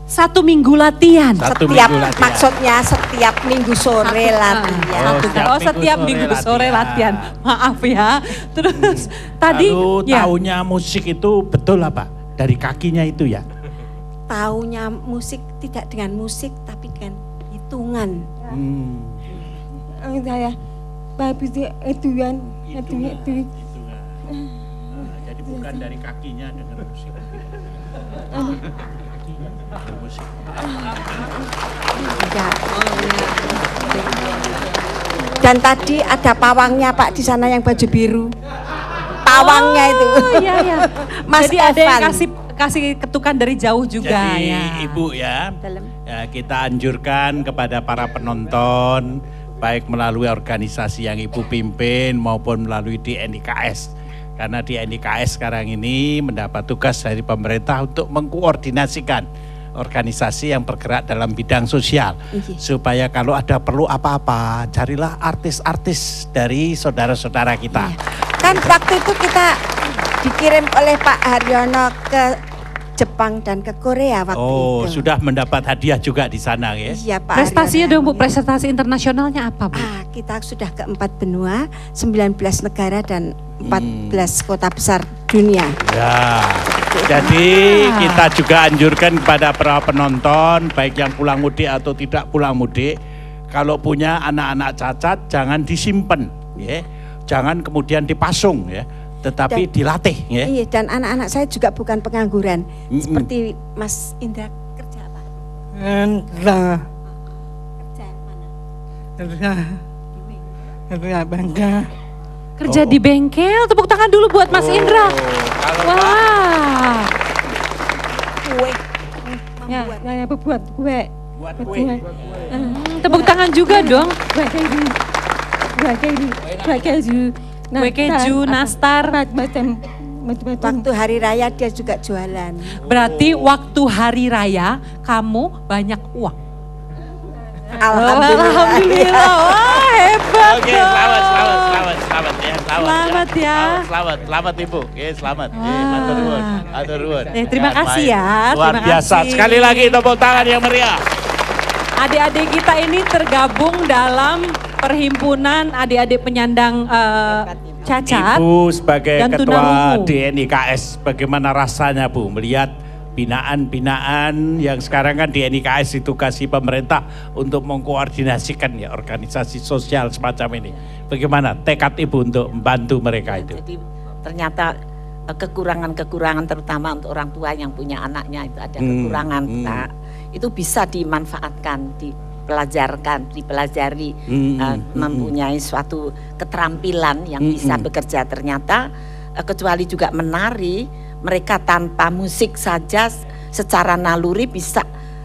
1 minggu latihan. Setiap maksudnya setiap minggu sore latihan. Setiap minggu sore latihan. Maaf ya. Terus tadi lalu taunya musik itu betul apa? Dari kakinya itu ya? Taunya musik tidak dengan musik tapi dengan hitungan. Saya habis hitungan. Jadi bukan dari kakinya dengan musik. Dan tadi ada pawangnya Pak di sana yang baju biru. Pawangnya itu. Iya. Mas Jadi ada yang Evan. kasih ketukan dari jauh juga. Jadi ya. Ibu ya, kita anjurkan kepada para penonton, baik melalui organisasi yang Ibu pimpin maupun melalui di NIKS. Karena di NIKS sekarang ini mendapat tugas dari pemerintah untuk mengkoordinasikan organisasi yang bergerak dalam bidang sosial. Supaya kalau ada perlu apa-apa, carilah artis-artis dari saudara-saudara kita. Kan waktu itu kita dikirim oleh Pak Haryono ke Jepang dan ke Korea waktu itu. Sudah mendapat hadiah juga di sana ya? Iya Pak. Prestasinya dong Bu, prestasi internasionalnya apa Bu? Kita sudah ke 4 benua, 19 negara dan 14 kota besar dunia. Ya, jadi kita juga anjurkan kepada para penonton, baik yang pulang mudik atau tidak pulang mudik, kalau punya anak-anak cacat jangan disimpan, ya, jangan kemudian dipasung, ya, tetapi dilatih, ya. Iya, dan anak-anak saya juga bukan pengangguran, seperti Mas Indra kerja apa? Kerja mana? Kerja bangga. Kerja di bengkel, tepuk tangan dulu buat Mas Indra. Wah. Kue. Saya buat kue. Buat kue. Tepuk tangan juga dong. Kue keju. Kue keju, nastar. Macam waktu hari raya dia juga jualan. Berarti waktu hari raya kamu banyak uang. Alhamdulillah. Wah, hebat. Oke, selamat ya. Selamat Ibu. Oke, selamat. Matur nuwun. Terima kasih ya. Luar biasa. Sekali lagi tepuk tangan yang meriah. Adik-adik kita ini tergabung dalam perhimpunan adik-adik penyandang cacat. Ibu sebagai dan ketua tunarungu. DNIKS, bagaimana rasanya Bu melihat binaan-binaan yang sekarang kan di NIKS ditugasi pemerintah untuk mengkoordinasikan ya organisasi sosial semacam ini. Bagaimana tekad Ibu untuk membantu mereka itu? Jadi ternyata kekurangan-kekurangan terutama untuk orang tua yang punya anaknya itu ada kekurangan, Pak. Itu bisa dimanfaatkan, dipelajari, mempunyai suatu keterampilan yang bisa bekerja. Ternyata kecuali juga menari, mereka tanpa musik saja secara naluri bisa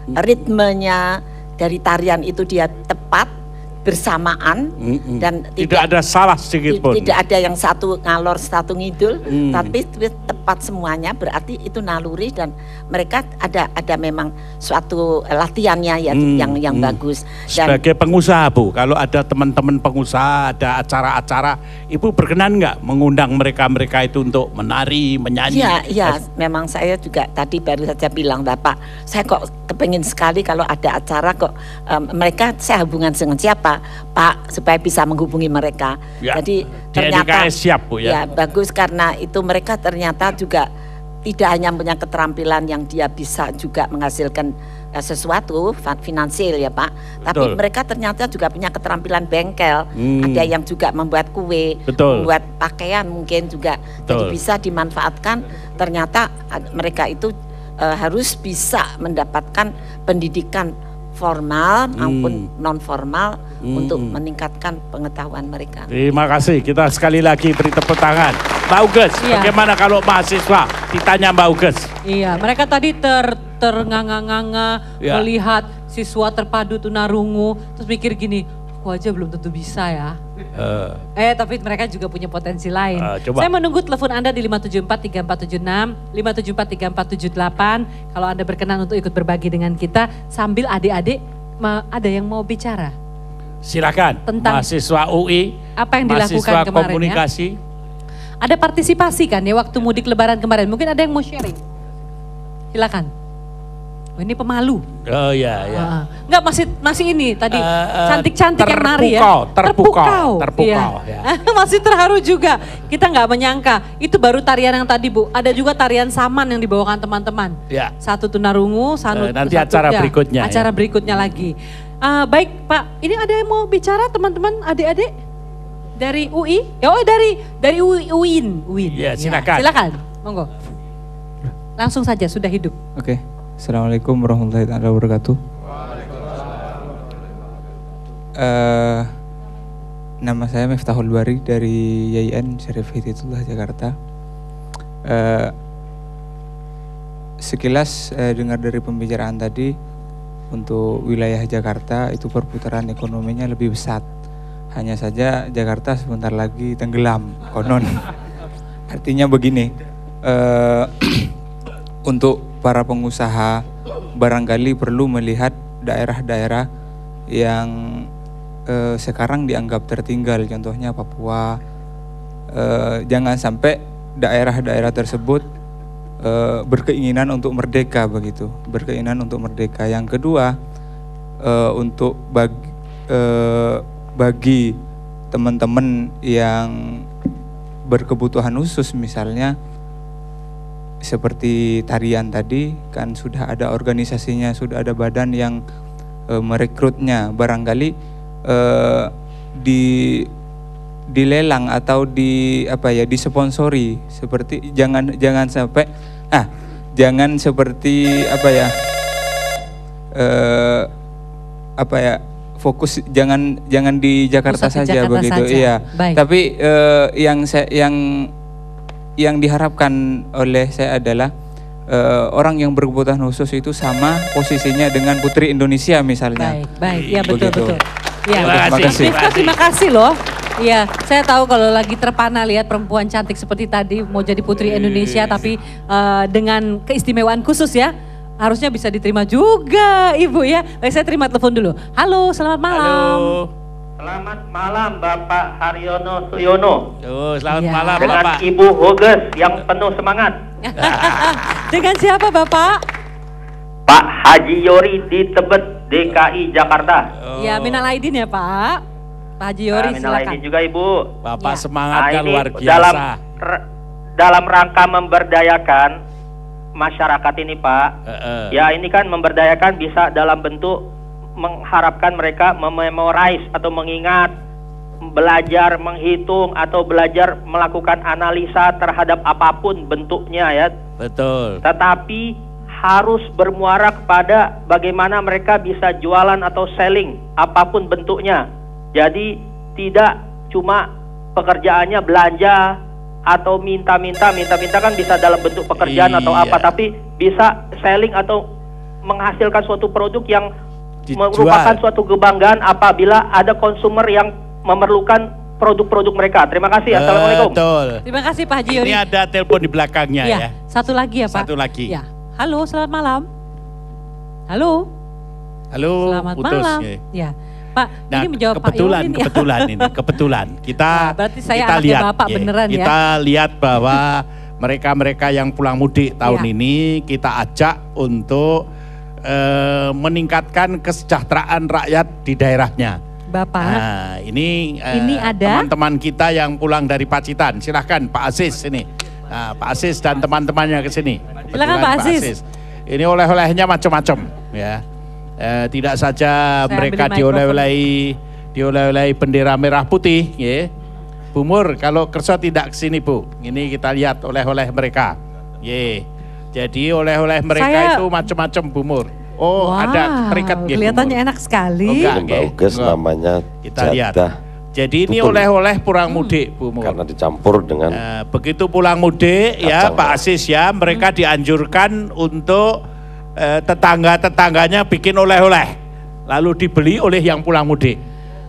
ritmenya dari tarian itu dia tepat bersamaan dan tidak ada salah sedikit pun. Tidak ada yang satu ngalor satu ngidul, tapi tepat semuanya, berarti itu naluri dan mereka ada memang suatu latihannya ya yang bagus. Dan sebagai pengusaha Bu, kalau ada teman-teman pengusaha, ada acara-acara, Ibu berkenan nggak mengundang mereka itu untuk menari, menyanyi? Iya, memang saya juga tadi baru saja bilang, Bapak, saya kok kepengin sekali kalau ada acara kok mereka saya hubungan dengan siapa? Pak, supaya bisa menghubungi mereka. Ya, jadi ternyata siap Bu ya. Ya bagus karena itu mereka ternyata juga tidak hanya punya keterampilan yang dia bisa juga menghasilkan sesuatu finansial ya Pak, tapi mereka ternyata juga punya keterampilan bengkel. Ada yang juga membuat kue, membuat pakaian mungkin juga. Jadi bisa dimanfaatkan. Ternyata mereka itu harus bisa mendapatkan pendidikan formal maupun non formal untuk meningkatkan pengetahuan mereka. Terima kasih, kita sekali lagi beri tepuk tangan Mbak Uges, bagaimana kalau mahasiswa ditanya Mbak Uges? Iya, mereka tadi ternganga-nganga melihat siswa terpadu tunarungu, terus mikir gini, aku aja belum tentu bisa ya. Tapi mereka juga punya potensi lain. Saya menunggu telepon Anda di 574-3476, 574-3478. Kalau Anda berkenan untuk ikut berbagi dengan kita, sambil adik-adik ada yang mau bicara. Silakan, tentang mahasiswa UI, apa yang dilakukan mahasiswa kemarin komunikasi. ya. Ada partisipasi kan ya waktu mudik lebaran kemarin, mungkin ada yang mau sharing. Silakan. Oh, ini pemalu. Oh iya, iya. Enggak, masih ini tadi cantik-cantik yang nari ya. Terpukau. Ya. Masih terharu juga. Kita nggak menyangka itu baru tarian yang tadi Bu. Ada juga tarian saman yang dibawakan teman-teman. Ya. Satu tunarungu, nanti acara berikutnya. Acara berikutnya lagi. Baik Pak, ini ada yang mau bicara teman-teman, adik-adik dari UI? Dari UIN. Ya, silakan. Silakan, monggo. Langsung saja, sudah hidup. Oke. Assalamualaikum warahmatullahi wabarakatuh. Nama saya Miftahul Bari dari YIN Syarif Hidayatullah Jakarta. Sekilas dengar dari pembicaraan tadi, untuk wilayah Jakarta itu perputaran ekonominya lebih besar. Hanya saja Jakarta sebentar lagi tenggelam, konon. Artinya begini, untuk para pengusaha barangkali perlu melihat daerah-daerah yang sekarang dianggap tertinggal, contohnya Papua. Jangan sampai daerah-daerah tersebut berkeinginan untuk merdeka begitu, berkeinginan untuk merdeka. Yang kedua, untuk bagi teman-teman yang berkebutuhan khusus, misalnya seperti tarian tadi, kan sudah ada organisasinya, sudah ada badan yang merekrutnya. Barangkali dilelang atau disponsori, seperti jangan sampai jangan seperti fokus jangan di Jakarta saja begitu. Iya. Tapi yang diharapkan oleh saya adalah orang yang berkebutuhan khusus itu sama posisinya dengan Putri Indonesia misalnya. Baik, ya betul. Ya, terima kasih loh. Iya, saya tahu kalau lagi terpana lihat perempuan cantik seperti tadi mau jadi Putri Indonesia, tapi dengan keistimewaan khusus ya, harusnya bisa diterima juga Ibu ya. Baik, saya terima telepon dulu. Halo, selamat malam. Halo. Selamat malam Bapak Haryono Suyono. Selamat malam dengan Bapak. Ibu Hoges yang penuh semangat. Dengan siapa Bapak? Pak Haji Yori di Tebet, DKI Jakarta. Ya, minal aidin ya Pak. Pak Haji Yori, minal silakan. aidin juga Ibu. Bapak semangatnya luar biasa. Dalam rangka memberdayakan masyarakat ini Pak. Ya ini kan memberdayakan bisa dalam bentuk mengharapkan mereka mememorize atau mengingat, belajar menghitung atau belajar melakukan analisa terhadap apapun bentuknya ya. Betul. Tetapi harus bermuara kepada bagaimana mereka bisa jualan atau selling apapun bentuknya. Jadi tidak cuma pekerjaannya belanja atau minta-minta kan bisa dalam bentuk pekerjaan atau apa, tapi bisa selling atau menghasilkan suatu produk yang merupakan suatu kebanggaan apabila ada konsumer yang memerlukan produk-produk mereka. Terima kasih. Assalamualaikum. Betul. Terima kasih Pak Haji Yori. Ini ada telepon di belakangnya ya. Satu lagi ya Pak. Satu lagi. Ya. Halo, selamat malam. Halo. Selamat malam. Ya. Pak, ini menjawab Pak Yorin ya. Kebetulan. Kita berarti saya kita lihat Bapak beneran ya. Kita lihat bahwa mereka-mereka yang pulang mudik tahun ini kita ajak untuk meningkatkan kesejahteraan rakyat di daerahnya. Bapak. Nah, ini ada teman-teman kita yang pulang dari Pacitan. Silahkan Pak Aziz ini. Nah, Pak Aziz dan teman-temannya ke sini. Silakan Pak Aziz. Ini oleh-olehnya macam-macam ya. Tidak saja mereka dioleh-olehi bendera merah putih ya. Bu Mur, kalau kerja tidak ke sini Bu. Ini kita lihat oleh-oleh mereka. Ye. Jadi oleh-oleh mereka itu macam-macam Bu Mur. Oh, ada terikat kelihatannya enak sekali. Mbak Uges namanya kita lihat. Jadi ini Tutul. oleh-oleh pulang mudik, Bu Mur. Karena dicampur dengan Begitu pulang mudik ya Pak Asis ya, mereka dianjurkan untuk tetangga-tetangganya bikin oleh-oleh, lalu dibeli oleh yang pulang mudik.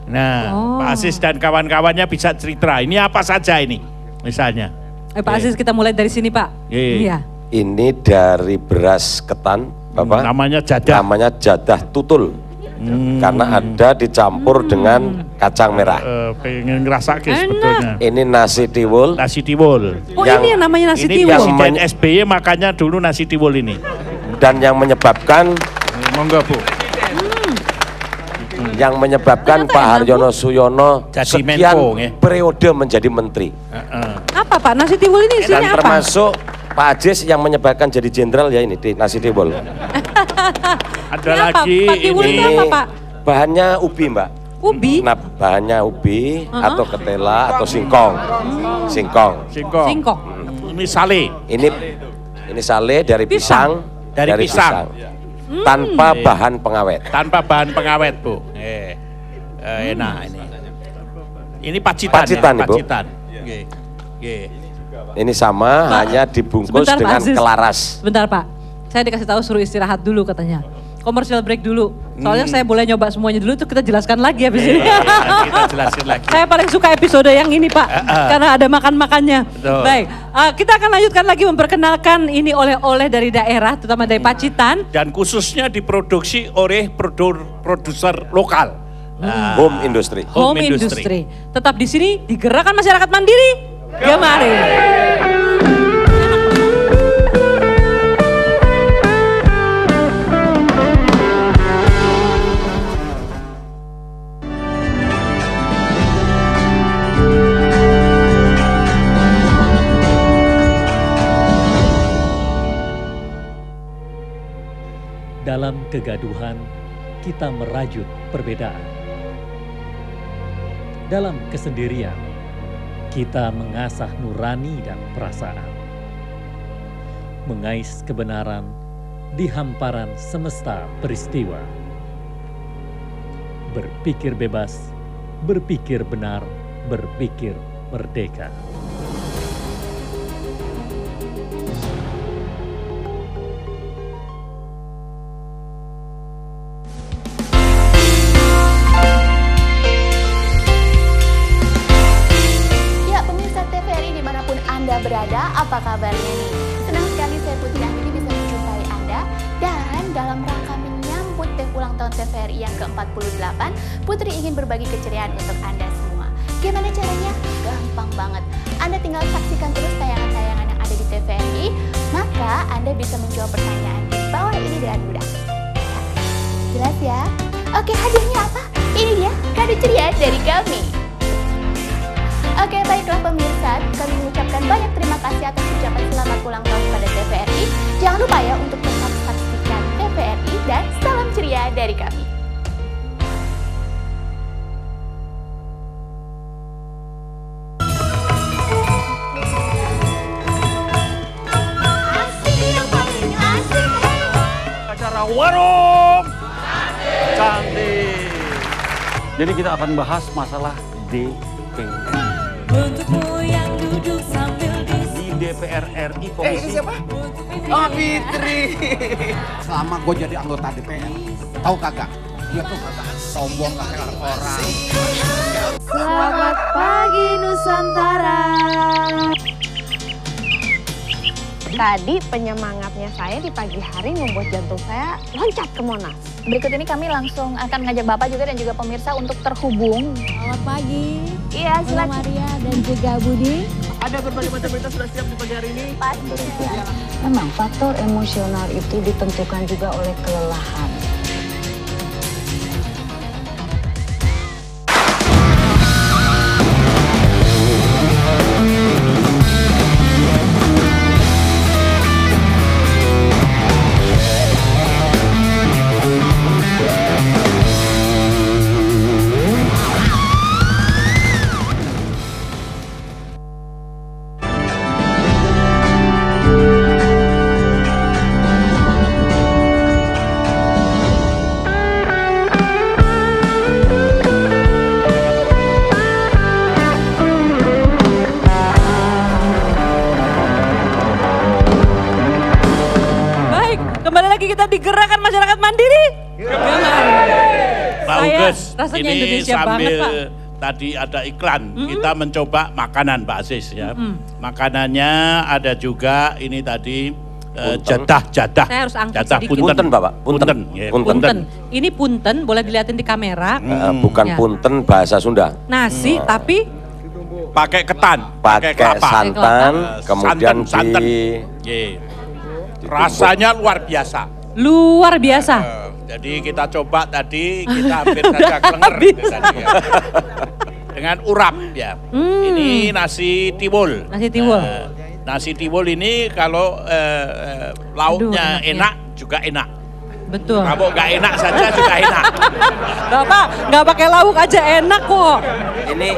Nah, Pak Asis dan kawan-kawannya bisa cerita, ini apa saja ini misalnya. Pak Asis, kita mulai dari sini Pak. Iya. Ini dari beras ketan, Bapak. Namanya jadah. Namanya jadah tutul. Karena ada dicampur dengan kacang merah. Pengen ngerasain sebetulnya. Ini nasi tiwul. Nasi tiwul. Oh, ini yang namanya nasi ini tiwul. Presiden SBY makanya dulu nasi tiwul ini. Dan yang menyebabkan monggo Bu. Yang menyebabkan Pak Haryono Suyono jadi sekian Menko, periode menjadi menteri. Apa Pak? Nasi tiwul ini isinya Dan apa? termasuk Pak Ajis yang menyebabkan jadi jenderal ya ini di nasi tiwul. Ada Ini apa? lagi Pak tiwul itu apa Pak? Bahannya ubi, Mbak. Ubi? Nah, bahannya ubi atau ketela atau singkong. Singkong. Singkong. Ini sale. Ini sale dari pisang. Dari pisang. Tanpa bahan pengawet. Tanpa bahan pengawet, Bu. Enak ini. Ini pacitan, Pacitan, ya, Ibu. pacitan. Ini sama, hanya dibungkus Sebentar, Pak dengan Aziz. kelaras. Sebentar Pak, saya dikasih tahu suruh istirahat dulu katanya. Commercial break dulu. Soalnya saya boleh nyoba semuanya dulu, tuh kita jelaskan lagi habis ini. Kita jelasin lagi. Saya paling suka episode yang ini Pak, karena ada makan-makannya. Betul. Baik, kita akan lanjutkan lagi memperkenalkan ini oleh-oleh dari daerah, terutama dari Pacitan. Dan khususnya diproduksi oleh produser lokal. Home industry. Home industry. Tetap di sini di Gerakan Masyarakat Mandiri. Gemari. Dalam kegaduhan, kita merajut perbedaan. Dalam kesendirian, kita mengasah nurani dan perasaan. Mengais kebenaran di hamparan semesta peristiwa. Berpikir bebas, berpikir benar, berpikir merdeka. Anda berada, apa kabarnya nih? Senang sekali saya Putri Anggreni bisa menjumpai Anda. Dan dalam rangka menyambut ulang tahun TVRI yang ke-48, Putri ingin berbagi keceriaan untuk Anda semua. Gimana caranya? Gampang banget. Anda tinggal saksikan terus tayangan-tayangan yang ada di TVRI, maka Anda bisa menjawab pertanyaan di bawah ini dengan mudah. Jelas ya? Oke, hadiahnya apa? Ini dia, kado ceria dari kami. Oke, baiklah pemirsa, kami mengucapkan banyak terima kasih atas ucapan selamat ulang tahun pada TVRI. Jangan lupa ya untuk tetap saksikan TVRI dan salam ceria dari kami. Acara warung cantik. Jadi kita akan bahas masalah DPR. Untukmu yang duduk sambil di DPR RI Komisi. ini siapa? Oh, Fitri. Selama gue jadi anggota DPR, tahu kagak? Dia tuh kagak sombong kayak orang. Selamat pagi Nusantara. Tadi penyemangatnya saya di pagi hari membuat jantung saya loncat ke Monas. Berikut ini kami langsung akan mengajak Bapak juga dan juga pemirsa untuk terhubung. Selamat pagi. Iya, silakan. Maria dan juga Budi. Ada berbagai macam berita sudah siap di pagi hari ini. Memang faktor emosional itu ditentukan juga oleh kelelahan. Gerakan Masyarakat Mandiri. Pak Saya Uges, rasanya ini Indonesia sambil banget, Pak. tadi ada iklan, kita mencoba makanan Pak Aziz ya. Makanannya ada juga ini tadi jadah-jadah. Saya harus angkat jadah sedikit. punten Bapak, punten. Punten. Ini punten, boleh dilihatin di kamera. Bukan Ya. punten bahasa Sunda. Nasi tapi pakai ketan, Pakai kelapa. santan, kemudian santan. di Rasanya luar biasa. luar biasa. Jadi kita coba tadi, kita hampir saja kelenger gitu tadi ya. Dengan urap ya. Ini nasi tiwul. Nasi tiwul. Nasi tiwul ini kalau lauknya enak juga enak. Betul. Kalau nggak enak saja juga enak. Bapak nggak pakai lauk aja enak kok.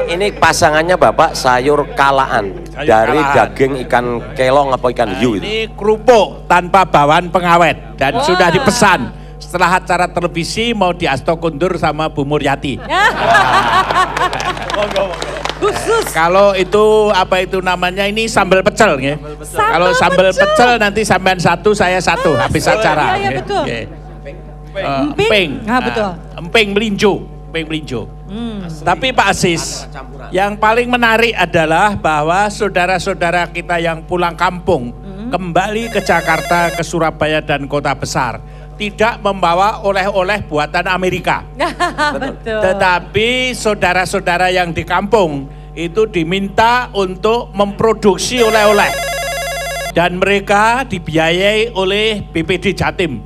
Ini pasangannya Bapak sayur kalaan dari kalaan. daging ikan kelong apa ikan hiu itu. Ini kerupuk tanpa bawaan pengawet dan sudah dipesan. Setelah acara televisi mau di Asto Kundur sama Bu Muryati. Khusus. Kalau itu apa itu namanya ini sambal pecel ya. Kalau sambal pecel nanti sampean satu saya satu habis acara. Iya, betul. Emping. Ah, betul. Emping melinjo, emping melinjo. Tapi Pak Aziz, yang paling menarik adalah bahwa saudara-saudara kita yang pulang kampung kembali ke Jakarta, ke Surabaya dan kota besar tidak membawa oleh-oleh buatan Amerika. Betul. Tetapi saudara-saudara yang di kampung itu diminta untuk memproduksi oleh-oleh. Dan mereka dibiayai oleh BPD Jatim.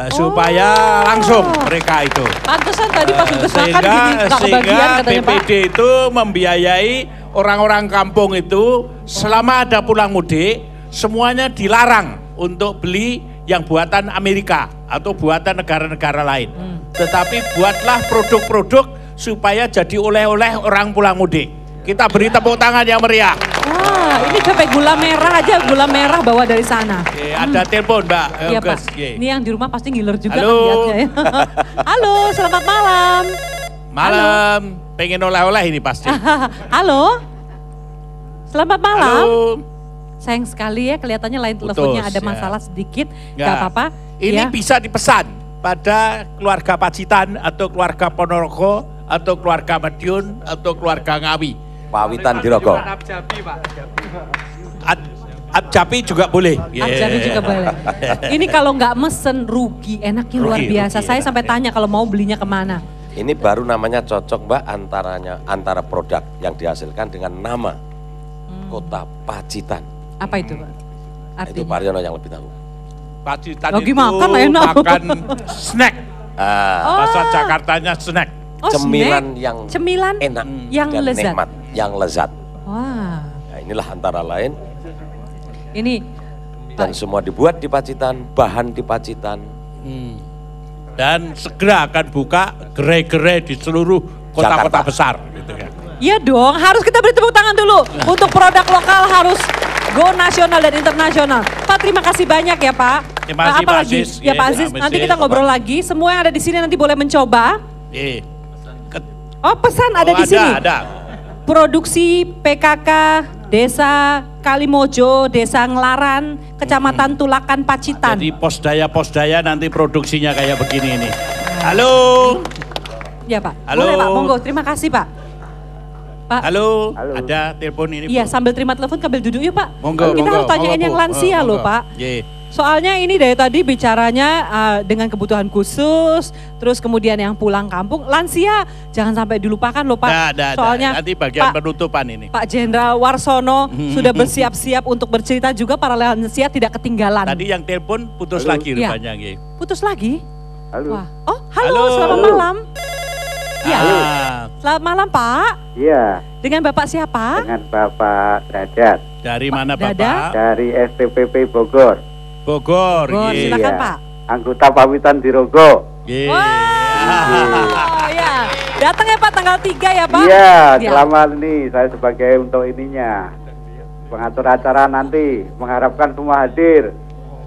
Supaya langsung mereka itu. Pantesan tadi pas Uges makan gini nggak kebagian katanya Pak. BPD itu membiayai orang-orang kampung itu selama ada pulang mudik, semuanya dilarang untuk beli yang buatan Amerika atau buatan negara-negara lain. Tetapi buatlah produk-produk supaya jadi oleh-oleh orang pulang mudik. Kita beri tepuk tangan yang meriah. Wah, ini sampai gula merah aja, gula merah bawa dari sana. Oke, ada telepon Mbak. Iya Pak, Uges, oke. ini yang di rumah pasti ngiler juga Halo. kan lihatnya ya. Halo, selamat malam. Malam, pengen oleh-oleh ini pasti. Halo, selamat malam. Halo. Sayang sekali ya, kelihatannya lain teleponnya ada ya. masalah sedikit, Nggak. gak apa-apa. Ini Ya. bisa dipesan pada keluarga Pacitan atau keluarga Ponorogo atau keluarga Madiun atau keluarga Ngawi. Pawitan Dirogo. Abjapi juga boleh. Abjapi juga boleh. Ini kalau nggak mesen rugi, enaknya luar Rugi, biasa. rugi, Saya sampai tanya kalau mau belinya kemana. Ini baru namanya cocok Mbak antara produk yang dihasilkan dengan nama Kota Pacitan. Apa itu Pak? Itu Pak Haryono yang lebih tahu. Pacitan Lagi itu makan enak. makan snack. Bahasa Jakartanya snack. Oh, Cemilan snack. yang Cemilan enak yang dan lezat. nikmat, yang lezat. Wah, Nah, inilah antara lain ini dan semua dibuat di Pacitan, bahan di Pacitan. Dan segera akan buka gerai-gerai di seluruh kota-kota besar. Gitu ya. iya dong, harus kita beri tepuk tangan dulu. Untuk produk lokal harus go nasional dan internasional. Pak, terima kasih banyak ya Pak. Terima kasih, Apa Pak lagi? Aziz. Ya Pak Aziz, Pak nanti Aziz. kita ngobrol lagi. Semua yang ada di sini nanti boleh mencoba. Oh, pesan ada di sini. Ada. Produksi PKK Desa Kalimojo, Desa Ngelaran, Kecamatan Tulakan, Pacitan. Jadi posdaya-posdaya nanti produksinya kayak begini ini. Halo. Ya Pak, Halo. boleh Pak, monggo. Terima kasih Pak. Pak. Halo. Ada telepon ini. Iya, sambil terima telepon sambil duduk yuk Pak. Monggo, Kita monggo, harus tanyain monggo, yang Bu. lansia loh Monggo. Pak. Ye. Soalnya ini dari tadi bicaranya dengan kebutuhan khusus, terus kemudian yang pulang kampung, lansia jangan sampai dilupakan loh Pak. Soalnya nanti bagian Pak, penutupan ini. Pak Jenderal Warsono sudah bersiap-siap untuk bercerita juga para lansia tidak ketinggalan. Tadi yang telepon putus Halo. lagi Iya. rupanya. Nggih. Putus lagi? Halo. Wah. Oh, halo, Halo. selamat malam. Iya. Selamat malam Pak. Iya, Dengan Bapak siapa? dengan Bapak Derajat Dari mana Dada? Bapak? dari STPP Bogor. Bogor. Bogor, Ye. silakan Iya. Pak. Anggota Pawitan Dirogo. Ye. Oh ya, datang ya Pak tanggal 3 ya Pak? Iya, Ya. selama ini saya sebagai untuk ininya pengatur acara nanti mengharapkan semua hadir.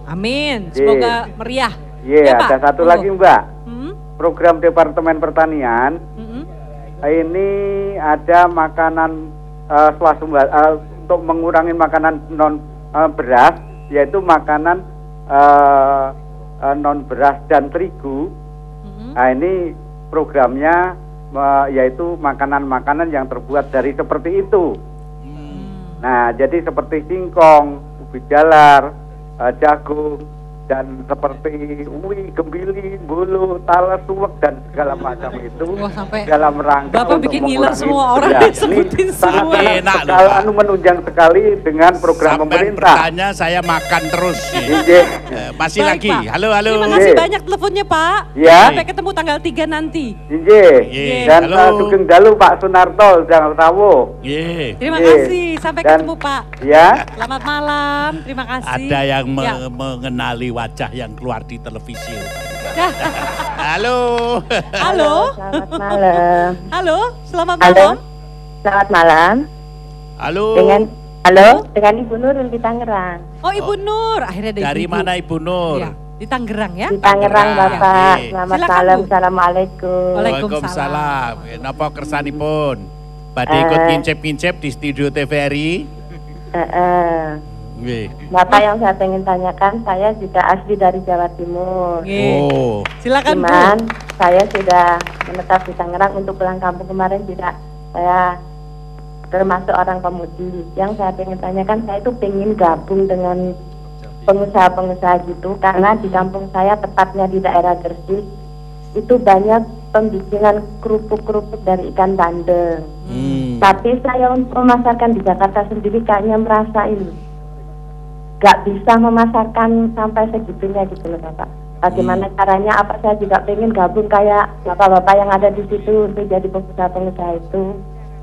Amin, Ye. semoga meriah. Iya, Ya, Pak. ada satu Monggo. lagi Mbak. Hmm? Program Departemen Pertanian ini ada makanan untuk mengurangi makanan non beras, yaitu makanan non beras dan terigu. Nah, ini programnya yaitu makanan-makanan yang terbuat dari seperti itu. Nah, jadi seperti singkong, ubi jalar, jagung, dan seperti uwi, gembili, bulu, talas, suwek, dan segala macam itu dalam rangka Bapak bikin ngiler semua orang ya, sebutin semua. Enak loh, Pak. menunjang sekali dengan program pemerintah. Bertanya saya makan terus. Masih Baik, lagi. Pak. Halo. Terima kasih banyak teleponnya Pak. Ya. Sampai ketemu tanggal 3 nanti. Dan Sugeng Dalu Pak Sunarto jangan tahu. Terima kasih. Sampai ketemu Pak. Ya. Selamat malam. Terima kasih. Ada yang Ya. mengenali wajah yang keluar di televisi. Halo. Halo. Selamat malam. Halo, selamat Halo. malam. Selamat malam. Halo. Dengan Ibu Nurul di Tangerang. Oh, Ibu Nur. Akhirnya ada Dari ibu. mana Ibu Nur? Ya, di Tangerang ya? Di Tangerang, Bapak. Selamat Silakan, malam. Bu. Assalamualaikum. Waalaikumsalam. Napa kersanipun? Badhe ikut ngincep-ngincep di studio TVRI? Nggih. Bapak, yang saya ingin tanyakan, saya juga asli dari Jawa Timur. Oh. Silakan, Bu. Cuman saya sudah menetap di Tangerang, untuk pulang kampung kemarin tidak. Saya termasuk orang pemudi. Yang saya ingin tanyakan, saya itu pengen gabung dengan pengusaha-pengusaha gitu, karena di kampung saya, tepatnya di daerah Gresik, itu banyak pembikinan kerupuk-kerupuk dari ikan bandeng. Tapi saya untuk memasarkan di Jakarta sendiri kayaknya merasa ini gak bisa memasarkan sampai segitunya gitu loh Bapak. Bagaimana caranya? Apa saya juga pengen gabung kayak bapak-bapak yang ada di situ untuk jadi pengusaha-pengusaha itu.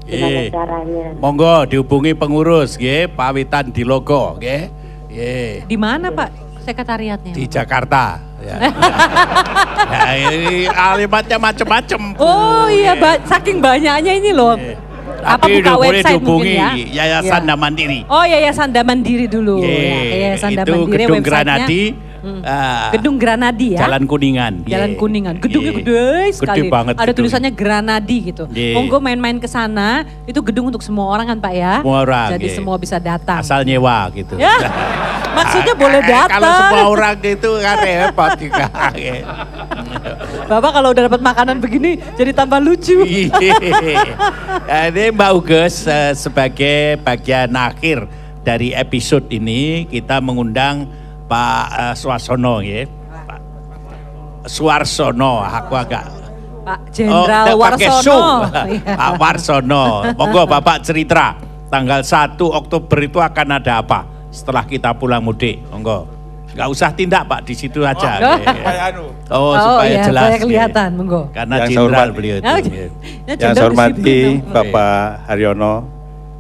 Gimana caranya? Monggo dihubungi pengurus nggih, pawitan di logo nggih. Nggih. Di mana Pak sekretariatnya? Di Jakarta. Ya. Ya, ini alimatnya macam-macam. Oh iya, saking banyaknya ini loh. Apa Tapi buka boleh website dihubungi mungkin ya? Yayasan Ya. Mandiri. Oh, Yayasan Mandiri dulu. Yayasan itu Mandiri, Gedung websitenya. Granadi. Gedung Granadi ya. Jalan Kuningan. Jalan Ye. Kuningan. Gedungnya Ye. gede sekali. Gede banget Ada gedungnya. tulisannya Granadi gitu. Ye. Monggo main-main ke sana. Itu gedung untuk semua orang kan Pak ya? Semua orang, Jadi ye. semua bisa datang. Asal nyewa gitu. Ya. Maksudnya boleh datang. Kalau semua orang gitu kan repot juga. Bapak kalau udah dapat makanan begini jadi tambah lucu. Ini Mbak Uges, sebagai bagian akhir dari episode ini kita mengundang Pak Swarsono ya. Pak Swarsono, aku agak Pak Jenderal pakai Warsono. su. Pak Warsono. Monggo Bapak cerita tanggal 1 Oktober itu akan ada apa setelah kita pulang mudik. Monggo. Enggak usah tindak Pak, di situ aja. Supaya iya, jelas. supaya kelihatan, monggo. Karena Yang saya jenderal hormati. beliau itu. Ya, Yang jenderal saya hormati disiplin. Bapak Haryono,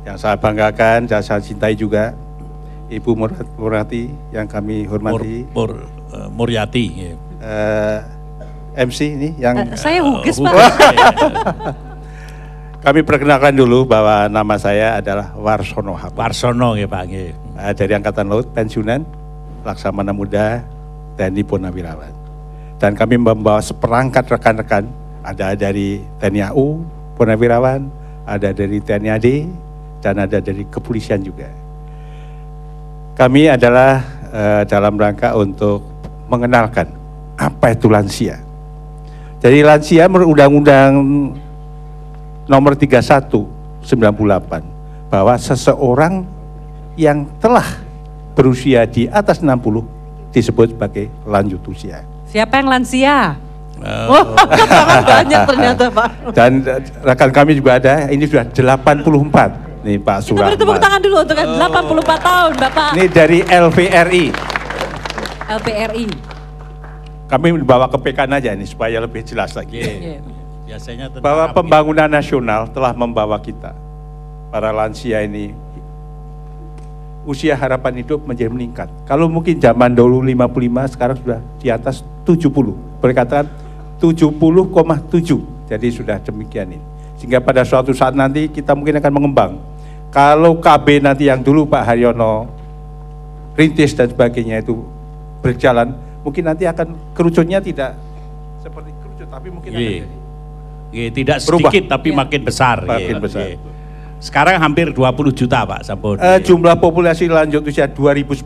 yang saya banggakan, yang saya cintai juga, Ibu Murati yang kami hormati. Muryati. MC ini yang Saya Huges Pak. Kami perkenalkan dulu bahwa nama saya adalah Warsono Hapun. Warsono ya Pak. Dari Angkatan Laut, pensiunan, Laksamana Muda, TNI Purnawirawan. Dan kami membawa seperangkat rekan-rekan, ada dari TNI AU, Purnawirawan, ada dari TNI AD, dan ada dari kepolisian juga. Kami adalah dalam rangka untuk mengenalkan apa itu lansia. Jadi lansia menurut Undang-Undang nomor 31/98 bahwa seseorang yang telah berusia di atas 60 disebut sebagai lanjut usia. Siapa yang lansia? Sangat banyak ternyata Pak. Dan rekan kami juga ada, ini sudah 84 nih Pak Kita beri tepuk Surahman. tangan dulu untuk 84 tahun Bapak. Ini dari LVRI. LPRI. Kami bawa ke PKN aja ini supaya lebih jelas lagi. Biasanya tentang Bahwa apa? pembangunan nasional telah membawa kita, para lansia ini, usia harapan hidup menjadi meningkat. Kalau mungkin zaman dulu 55, sekarang sudah di atas 70. Boleh katakan 70,7. Jadi sudah demikian ini. Sehingga pada suatu saat nanti kita mungkin akan mengembang. Kalau KB nanti yang dulu Pak Haryono rintis dan sebagainya itu berjalan, mungkin nanti akan kerucutnya tidak seperti kerucut, tapi mungkin akan jadi. Tidak Berubah. sedikit tapi makin besar. Makin besar. Sekarang hampir 20 juta Pak Sampun. Jumlah populasi lanjut usia 2010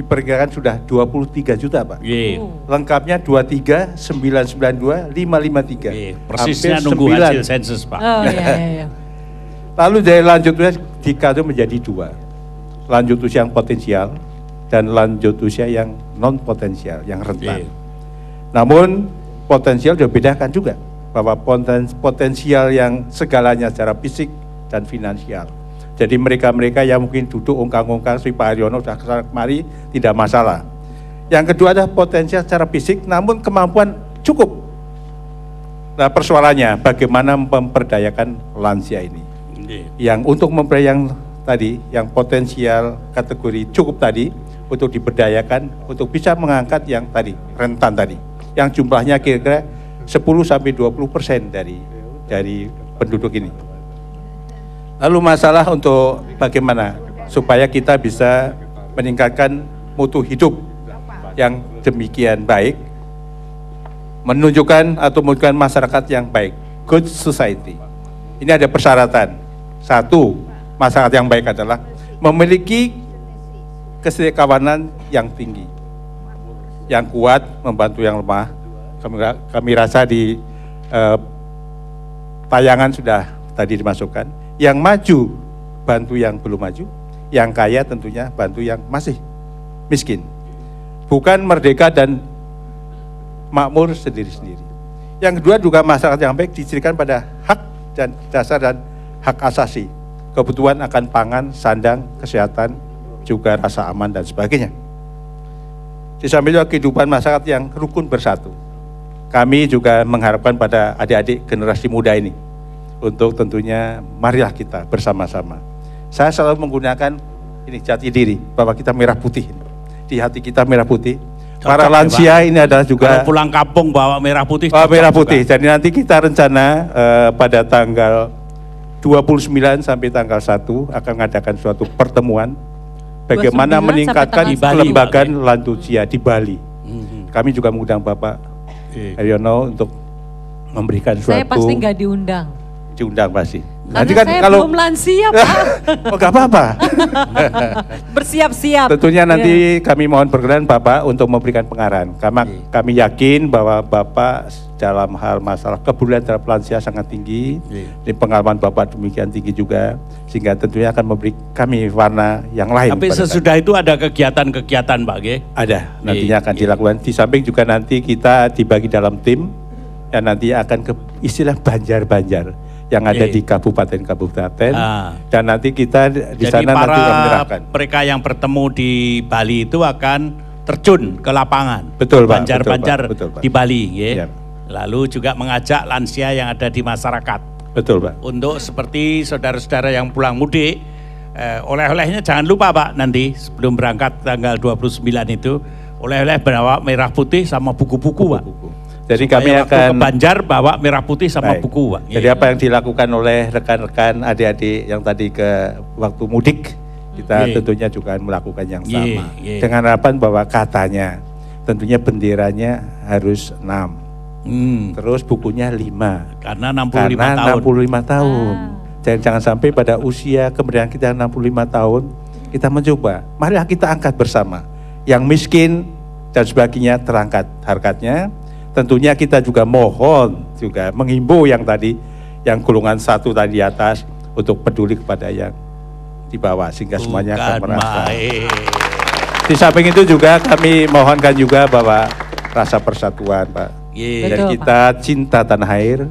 diperkirakan sudah 23 juta Pak. Lengkapnya 23 992 553. Persisnya Hampir nunggu 9. hasil sensus Pak. Oh iya. Lalu dari lanjut usia dikatur menjadi 2. Lanjut usia yang potensial dan lanjut usia yang non potensial, yang rentan. Namun potensial dibedakan juga bahwa potensial yang segalanya secara fisik dan finansial. Jadi mereka-mereka yang mungkin duduk ongkang-ongkang seperti Pak Haryono sudah kesana kemari tidak masalah. Yang kedua adalah potensial secara fisik namun kemampuan cukup. Nah persoalannya bagaimana memperdayakan lansia ini. Yang untuk memperdayakan tadi, yang potensial kategori cukup tadi untuk diberdayakan, untuk bisa mengangkat yang tadi, rentan tadi. Yang jumlahnya kira-kira 10-20% dari penduduk ini. Lalu masalah untuk bagaimana supaya kita bisa meningkatkan mutu hidup yang demikian baik, menunjukkan atau menunjukkan masyarakat yang baik, good society. Ini ada persyaratan. Satu, masyarakat yang baik adalah memiliki kesetiakawanan yang tinggi, yang kuat membantu yang lemah. Kami rasa di tayangan sudah tadi dimasukkan. Yang maju bantu yang belum maju, yang kaya tentunya bantu yang masih miskin. Bukan merdeka dan makmur sendiri-sendiri. Yang kedua juga masyarakat yang baik dicirikan pada hak dan dasar dan hak asasi, kebutuhan akan pangan, sandang, kesehatan, juga rasa aman dan sebagainya. Di samping juga kehidupan masyarakat yang rukun bersatu. Kami juga mengharapkan pada adik-adik generasi muda ini untuk tentunya marilah kita bersama-sama. Saya selalu menggunakan ini jati diri bahwa kita merah putih. Di hati kita merah putih. Para lansia ini adalah juga kalau pulang kampung bawa merah putih. Merah putih. Jadi nanti kita rencana pada tanggal 29 sampai tanggal 1 akan mengadakan suatu pertemuan bagaimana meningkatkan kelembagaan lansia di Bali. Kami juga mengundang Bapak Haryono untuk memberikan suatu. Saya pasti nggak diundang. Diundang pasti. Karena nanti kan saya kalau belum lansia Pak. Oh nggak apa-apa. Bersiap-siap. Tentunya nanti kami mohon berkenan Bapak untuk memberikan pengarahan. Kami yakin bahwa Bapak dalam hal masalah kepedulian terhadap lansia sangat tinggi. Di pengalaman Bapak demikian tinggi juga, sehingga tentunya akan memberi kami warna yang lain. Tapi sesudah itu ada kegiatan-kegiatan Pak G? Ada, nantinya akan dilakukan. Di samping juga nanti kita dibagi dalam tim yang nanti akan ke istilah banjar-banjar yang ada di kabupaten-kabupaten, dan nanti kita di sana nanti menyerahkan. Mereka yang bertemu di Bali itu akan terjun ke lapangan. Betul Pak. Banjar-banjar di Bali, ya. Lalu juga mengajak lansia yang ada di masyarakat. Betul Pak. Untuk seperti saudara-saudara yang pulang mudik, oleh-olehnya jangan lupa Pak, nanti sebelum berangkat tanggal 29 itu, oleh-oleh bawa merah putih sama buku-buku Pak. Jadi supaya kami waktu akan ke Banjar bawa merah putih sama buku Pak. Jadi apa yang dilakukan oleh rekan-rekan adik-adik yang tadi ke waktu mudik, kita tentunya juga melakukan yang sama. Dengan harapan bahwa katanya tentunya benderanya harus 6. Terus bukunya 5. Karena 65 tahun. Jangan sampai pada usia kemudian kita 65 tahun kita mencoba. Marilah kita angkat bersama. Yang miskin dan sebagainya terangkat harkatnya. Tentunya kita juga mohon juga menghimbau yang tadi, yang golongan 1 tadi di atas untuk peduli kepada yang di bawah sehingga semuanya akan merasa. Di samping itu juga kami mohonkan juga bahwa rasa persatuan Pak. Dari kita cinta tanah air,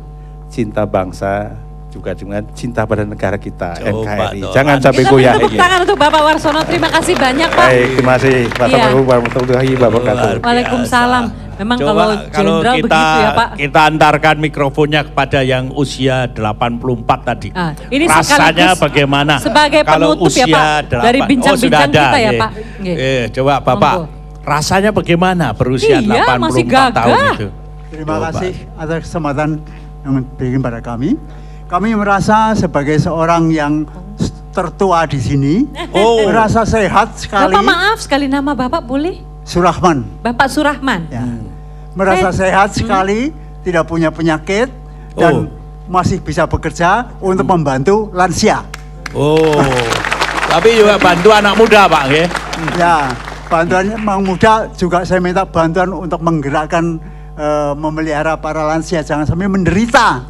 cinta bangsa, juga dengan cinta pada negara kita, NKRI. Jangan sampai goyah ini. Tepuk tangan untuk Bapak Warsono, terima kasih banyak Pak. Baik, terima kasih. Wassalamualaikum warahmatullahi wabarakatuh. Waalaikumsalam. Memang Coba, kalau jenderal begitu ya Pak. Kita antarkan mikrofonnya kepada yang usia 84 tadi. Ini rasanya bagaimana? Sebagai penutup ya Pak, dari bincang-bincang kita ya Pak. Coba Bapak, rasanya bagaimana berusia 84 tahun itu? Terima kasih atas kesempatan yang diberikan pada kami. Kami merasa sebagai seorang yang tertua di sini, merasa sehat sekali. Bapak maaf sekali, nama Bapak boleh? Surahman. Bapak Surahman. Ya. Merasa sehat sekali, tidak punya penyakit, dan masih bisa bekerja untuk membantu lansia. Tapi juga bantu anak muda Pak ya? Ya, bantuannya Mang Muda juga saya minta bantuan untuk menggerakkan memelihara para lansia, jangan sampai menderita.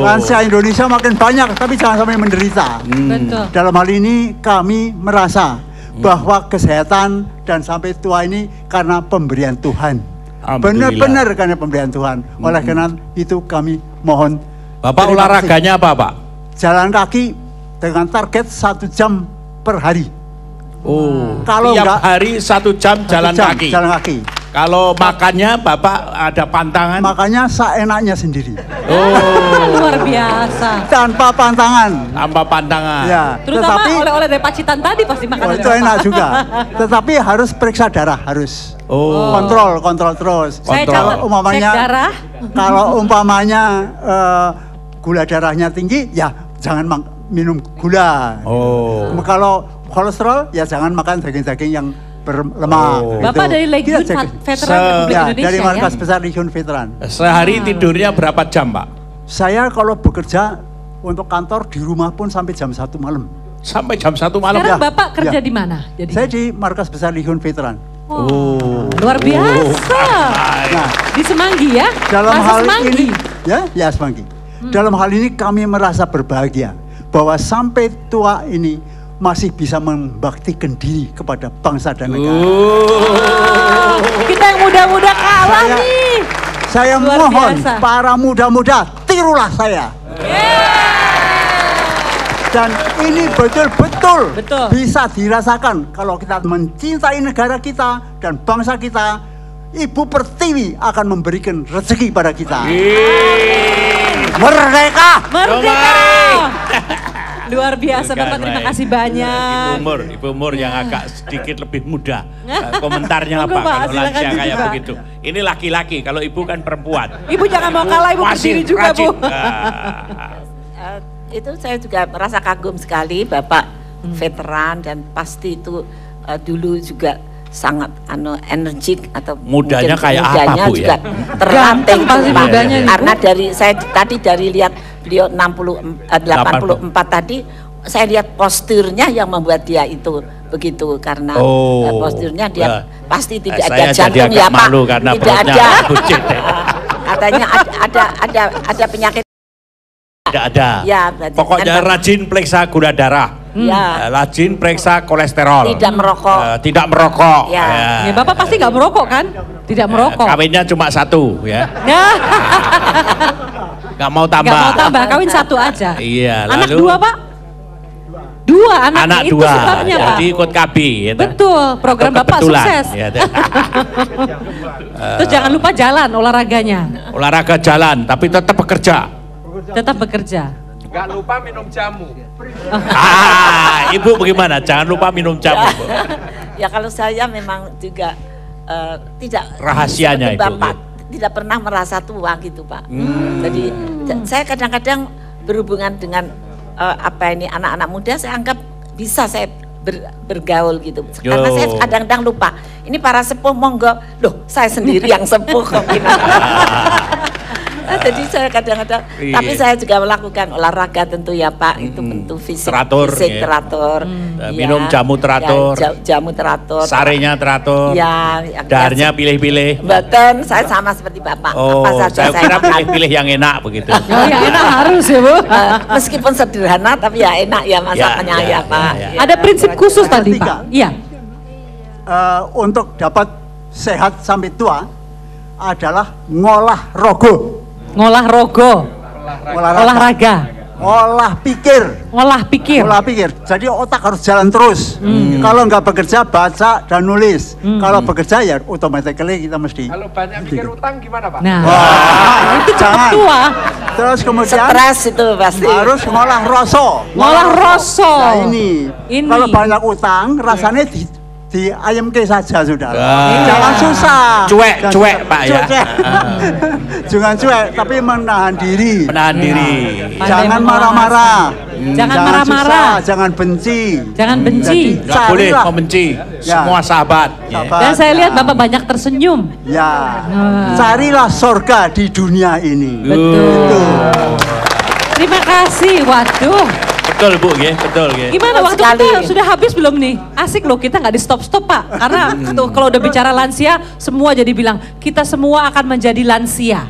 Lansia Indonesia makin banyak, tapi jangan sampai menderita. Betul. Dalam hal ini kami merasa bahwa kesehatan dan sampai tua ini karena pemberian Tuhan. Benar-benar karena pemberian Tuhan. Oleh karena itu kami mohon. Bapak olahraganya apa, Pak? Jalan kaki dengan target 1 jam per hari. Kalau tiap hari 1 jam jalan kaki. Jalan kaki. Kalau makannya Bapak ada pantangan? Makannya seenaknya sendiri. Luar biasa. Tanpa pantangan. Tanpa pantangan. Ya. Terutama Tetapi oleh-oleh dari Pacitan tadi pasti makan. itu enak juga. Tetapi harus periksa darah, harus. Kontrol terus. Saya catat, umpamanya, cek darah. Kalau umpamanya gula darahnya tinggi, ya jangan minum gula. Kalau kolesterol, ya jangan makan daging-daging yang berlemak. Bapak dari Legiun Veteran Republik Indonesia dari Markas ya? Besar Legiun Veteran. Sehari tidurnya berapa jam, Pak? Saya kalau bekerja untuk kantor di rumah pun sampai jam 1 malam. Sampai jam 1 malam? Sekarang Bapak kerja di mana? Jadi? Saya di Markas Besar Legiun Veteran. Luar biasa. Nah, di Semanggi ya? Dalam Masa hal Semanggi? ini, ya Semanggi. Dalam hal ini kami merasa berbahagia bahwa sampai tua ini masih bisa membaktikan diri kepada bangsa dan negara. Kita yang muda-muda kalah nih. Saya Luar mohon biasa. para muda-muda, tirulah saya. Dan ini betul-betul bisa dirasakan kalau kita mencintai negara kita dan bangsa kita. Ibu Pertiwi akan memberikan rezeki pada kita. Merdeka! Merdeka! Luar biasa Bapak, terima kasih banyak. Ibu Umur yang agak sedikit lebih muda. Komentarnya Monggo, apa Pak, kalau silakan lansia kayak Pak. begitu? Ini laki-laki, kalau ibu kan perempuan. Ibu jangan mau kalah, Ibu berdiri juga Bu. Itu saya juga merasa kagum sekali Bapak veteran dan pasti itu dulu juga sangat energik atau Mudanya mungkin kayak apa, mudanya Bu, juga ya? terlatih pasti Pak. mudanya, Ibu. Karena dari saya tadi dari lihat beliau 84 tadi saya lihat posturnya yang membuat dia itu begitu karena posturnya dia pasti tidak ada jantung ya Pak. Malu karena Tidak perutnya ada. buncit. Katanya ada penyakit. Tidak ada. Ya, berarti Pokoknya kan, rajin periksa gula darah. Ya. Rajin periksa kolesterol. Tidak merokok. Tidak merokok. Ya. Ya, Bapak pasti nggak merokok kan? Tidak merokok. Kawinnya cuma 1 ya. Nggak mau tambah. Nggak mau tambah, kawin 1 aja. Iya. Anak lalu 2 Pak? 2 anaknya, anak itu 2. sebabnya Pak. Jadi ikut KB. Ya, Betul, program Bapak kebetulan, sukses. Ya, Terus jangan lupa jalan olahraganya. olahraga jalan, tapi tetap bekerja. Tetap bekerja. Gak lupa minum jamu. Ibu bagaimana? Jangan lupa minum jamu. Bu. Ya kalau saya memang juga tidak Rahasianya seperti Ibu, Bapak tidak pernah merasa tua gitu Pak. Jadi saya kadang-kadang berhubungan dengan anak-anak muda, saya anggap bisa saya bergaul gitu. Karena saya kadang-kadang lupa. Ini para sepuh monggo, loh saya sendiri yang sepuh kok gini. Jadi saya kadang-kadang, tapi saya juga melakukan olahraga tentu ya Pak, itu bentuk fisik, Teratur, ya. teratur, Minum jamu teratur. ya, jamu teratur, Sarenya teratur. ya, Darnya pilih-pilih. betul, saya sama seperti Bapak, apa saja saya saya kira makan. pilih-pilih yang enak begitu. Oh yang enak harus ya Bu. Meskipun sederhana tapi ya enak ya masakannya ya, Pak. Ya. Ada prinsip khusus tadi Pak. Iya. Untuk dapat sehat sampai tua adalah ngolah rogo. Ngolah rogo. Olahraga. Olah pikir. Olah pikir. Olah pikir. Jadi otak harus jalan terus. Kalau nggak bekerja, baca dan nulis. Kalau bekerja ya automatically kita mesti. Kalau banyak pikir utang gimana Pak? Nah, itu jangan tua. Terus kemudian stres itu pasti. harus ngolah rasa. Ngolah rasa. Nah, ini. Kalau banyak utang, rasanya di ayam ke saja sudah. Jangan susah. Cuek Pak ya. Jangan cuek, tapi menahan diri. Menahan diri. Jangan marah-marah. Jangan marah-marah. susah, jangan benci. Jangan benci. Nggak boleh membenci. Semua sahabat. Dan saya lihat Bapak banyak tersenyum. Ya. Carilah surga di dunia ini. Betul. Terima kasih. Waduh. Betul Bu, ya, betul ya. Gimana waktu kita sudah habis belum nih? Asik loh, kita nggak di stop-stop Pak. Karena tuh, kalau udah bicara lansia, semua jadi bilang kita semua akan menjadi lansia.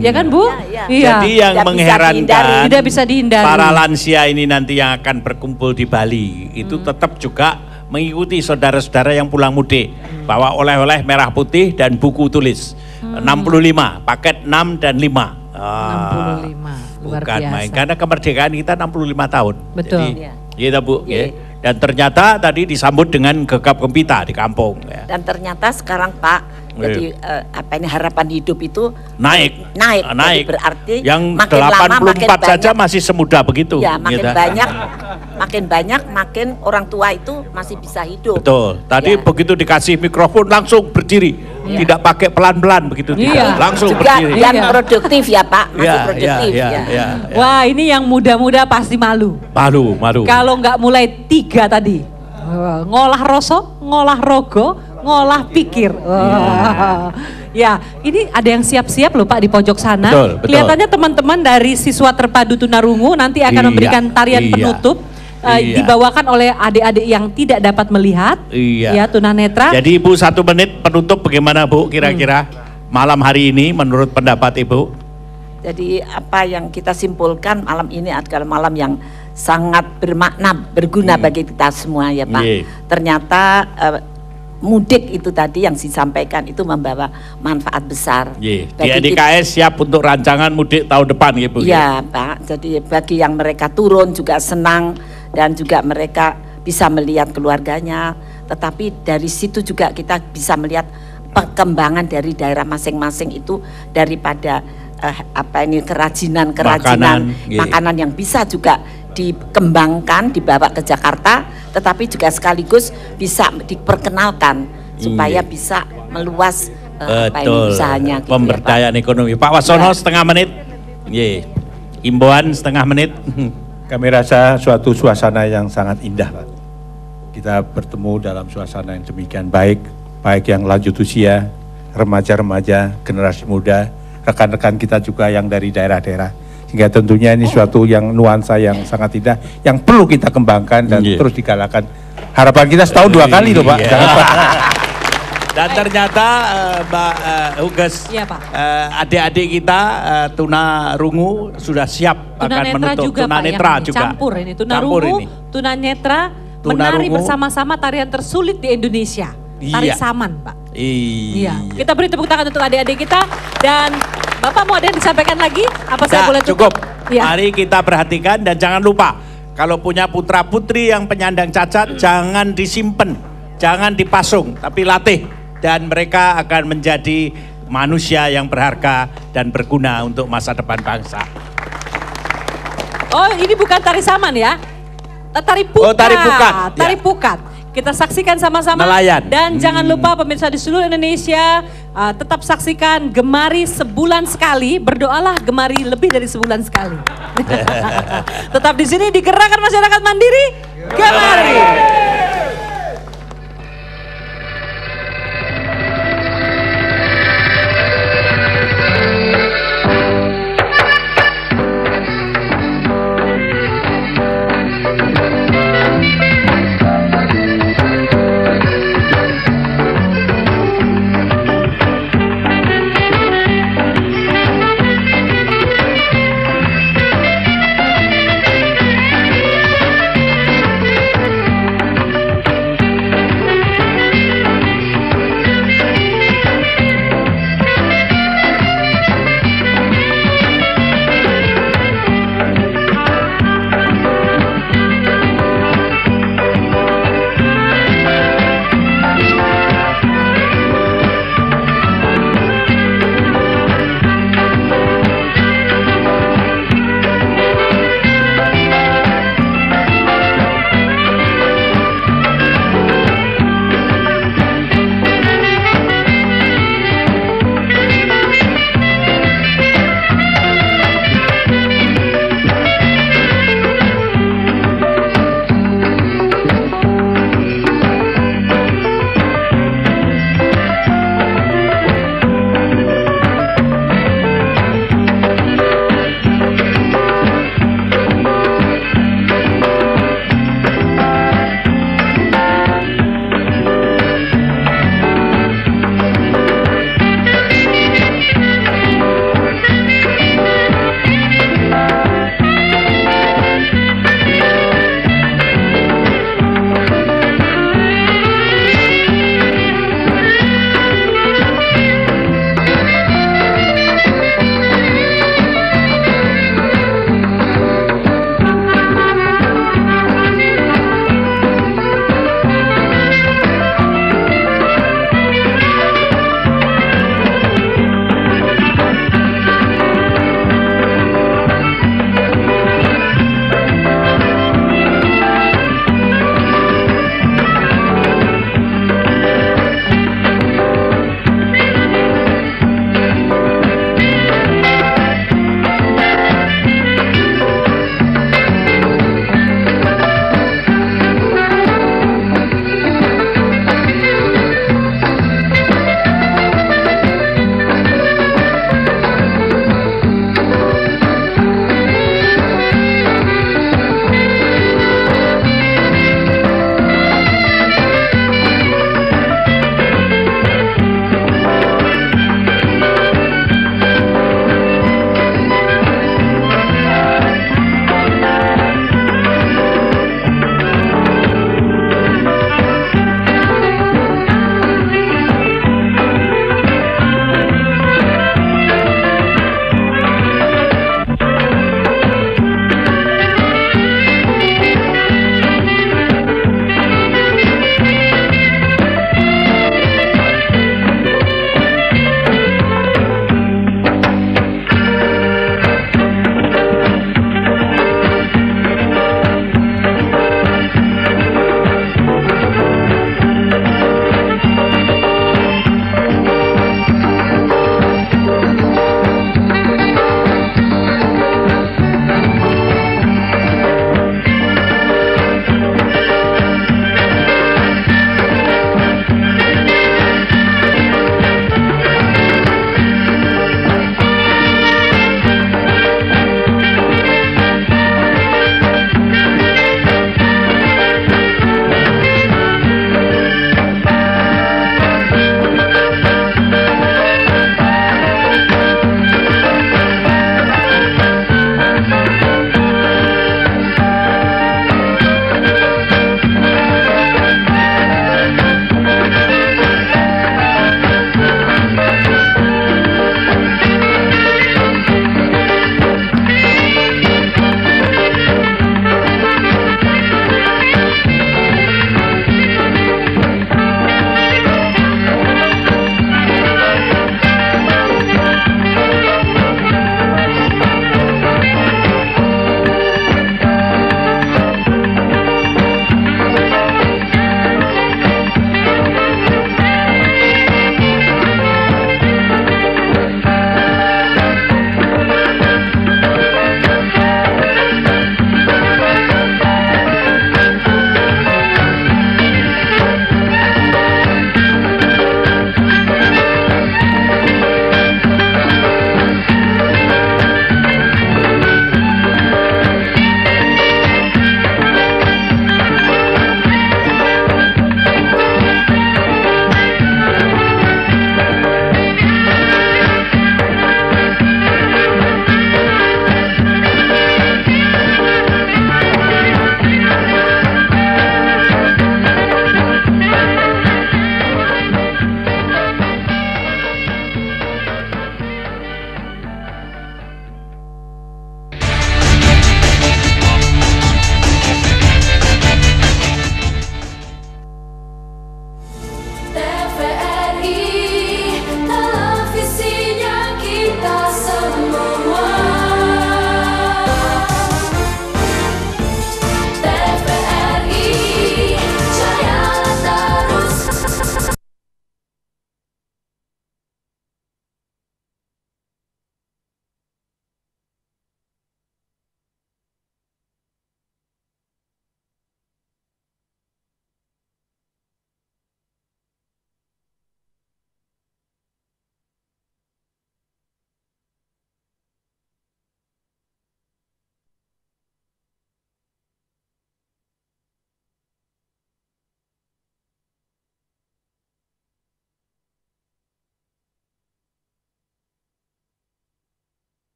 Ya kan Bu? Iya. Jadi yang mengherankan, tidak bisa dihindari. Para lansia ini nanti yang akan berkumpul di Bali itu tetap juga mengikuti saudara-saudara yang pulang mudik, bawa oleh-oleh merah putih dan buku tulis. 65, paket 6 dan 5. 65. Luar Bukan biasa. main, karena kemerdekaan kita 65 tahun. Betul. Jadi, iya Bu, ya. Dan ternyata tadi disambut dengan gegap gempita di kampung. Ya. Dan ternyata sekarang Pak, jadi harapan hidup itu Naik. Jadi berarti yang makin lama 84 saja masih semuda begitu. Ya, makin gitu. banyak, makin orang tua itu masih bisa hidup. Betul. Tadi begitu dikasih mikrofon langsung berdiri. Tidak pakai pelan-pelan begitu, tidak. Langsung juga berdiri. yang produktif ya Pak, masih produktif ya. Wah, ini yang muda-muda pasti malu. Malu. Kalau nggak mulai 3 tadi, ngolah rasa, ngolah rogo, ngolah pikir. Wah. Ya, ini ada yang siap-siap loh Pak di pojok sana. Betul. Kelihatannya teman-teman dari siswa terpadu tunarungu nanti akan memberikan tarian penutup. Dibawakan oleh adik-adik yang tidak dapat melihat, ya tunanetra. Jadi Ibu 1 menit penutup bagaimana Bu kira-kira malam hari ini menurut pendapat Ibu? Jadi apa yang kita simpulkan malam ini adalah malam yang sangat bermakna, berguna bagi kita semua ya Pak. Ternyata mudik itu tadi yang disampaikan itu membawa manfaat besar. Di NDKS siap untuk rancangan mudik tahun depan ya Bu? Iya Pak, jadi bagi yang mereka turun juga senang dan juga mereka bisa melihat keluarganya, tetapi dari situ juga kita bisa melihat perkembangan dari daerah masing-masing itu daripada kerajinan makanan yang bisa juga dikembangkan dibawa ke Jakarta, tetapi juga sekaligus bisa diperkenalkan supaya bisa meluas usahanya. Gitu pemberdayaan ekonomi. Pak Wasono setengah menit. Imbauan setengah menit. Kami rasa suatu suasana yang sangat indah Pak. Kita bertemu dalam suasana yang demikian baik yang lanjut usia, remaja-remaja, generasi muda, rekan-rekan kita juga yang dari daerah-daerah. Sehingga tentunya ini suatu yang nuansa yang sangat indah, yang perlu kita kembangkan dan terus digalakan. Harapan kita setahun 2 kali loh Pak. Jangan Pak. Dan ternyata Mbak Huges, adik-adik kita tunarungu sudah siap akan menutup. Tunanetra juga campur ini, tunarungu, tunanetra menari bersama-sama tarian tersulit di Indonesia, tari saman Pak. Iya. Kita beri tepuk tangan untuk adik-adik kita. Dan Bapak mau ada yang disampaikan lagi? Apa saya boleh cukup? Mari kita perhatikan dan jangan lupa kalau punya putra putri yang penyandang cacat jangan disimpan, jangan dipasung, tapi latih. Dan mereka akan menjadi manusia yang berharga dan berguna untuk masa depan bangsa. Oh, ini bukan tari saman ya? Tari pukat. Oh, tari pukat. Tari pukat. Kita saksikan sama-sama. Nelayan. Dan jangan lupa pemirsa di seluruh Indonesia, tetap saksikan Gemari sebulan sekali. Berdoalah Gemari lebih dari sebulan sekali. Tetap di sini di Gerakan Masyarakat Mandiri Gemari.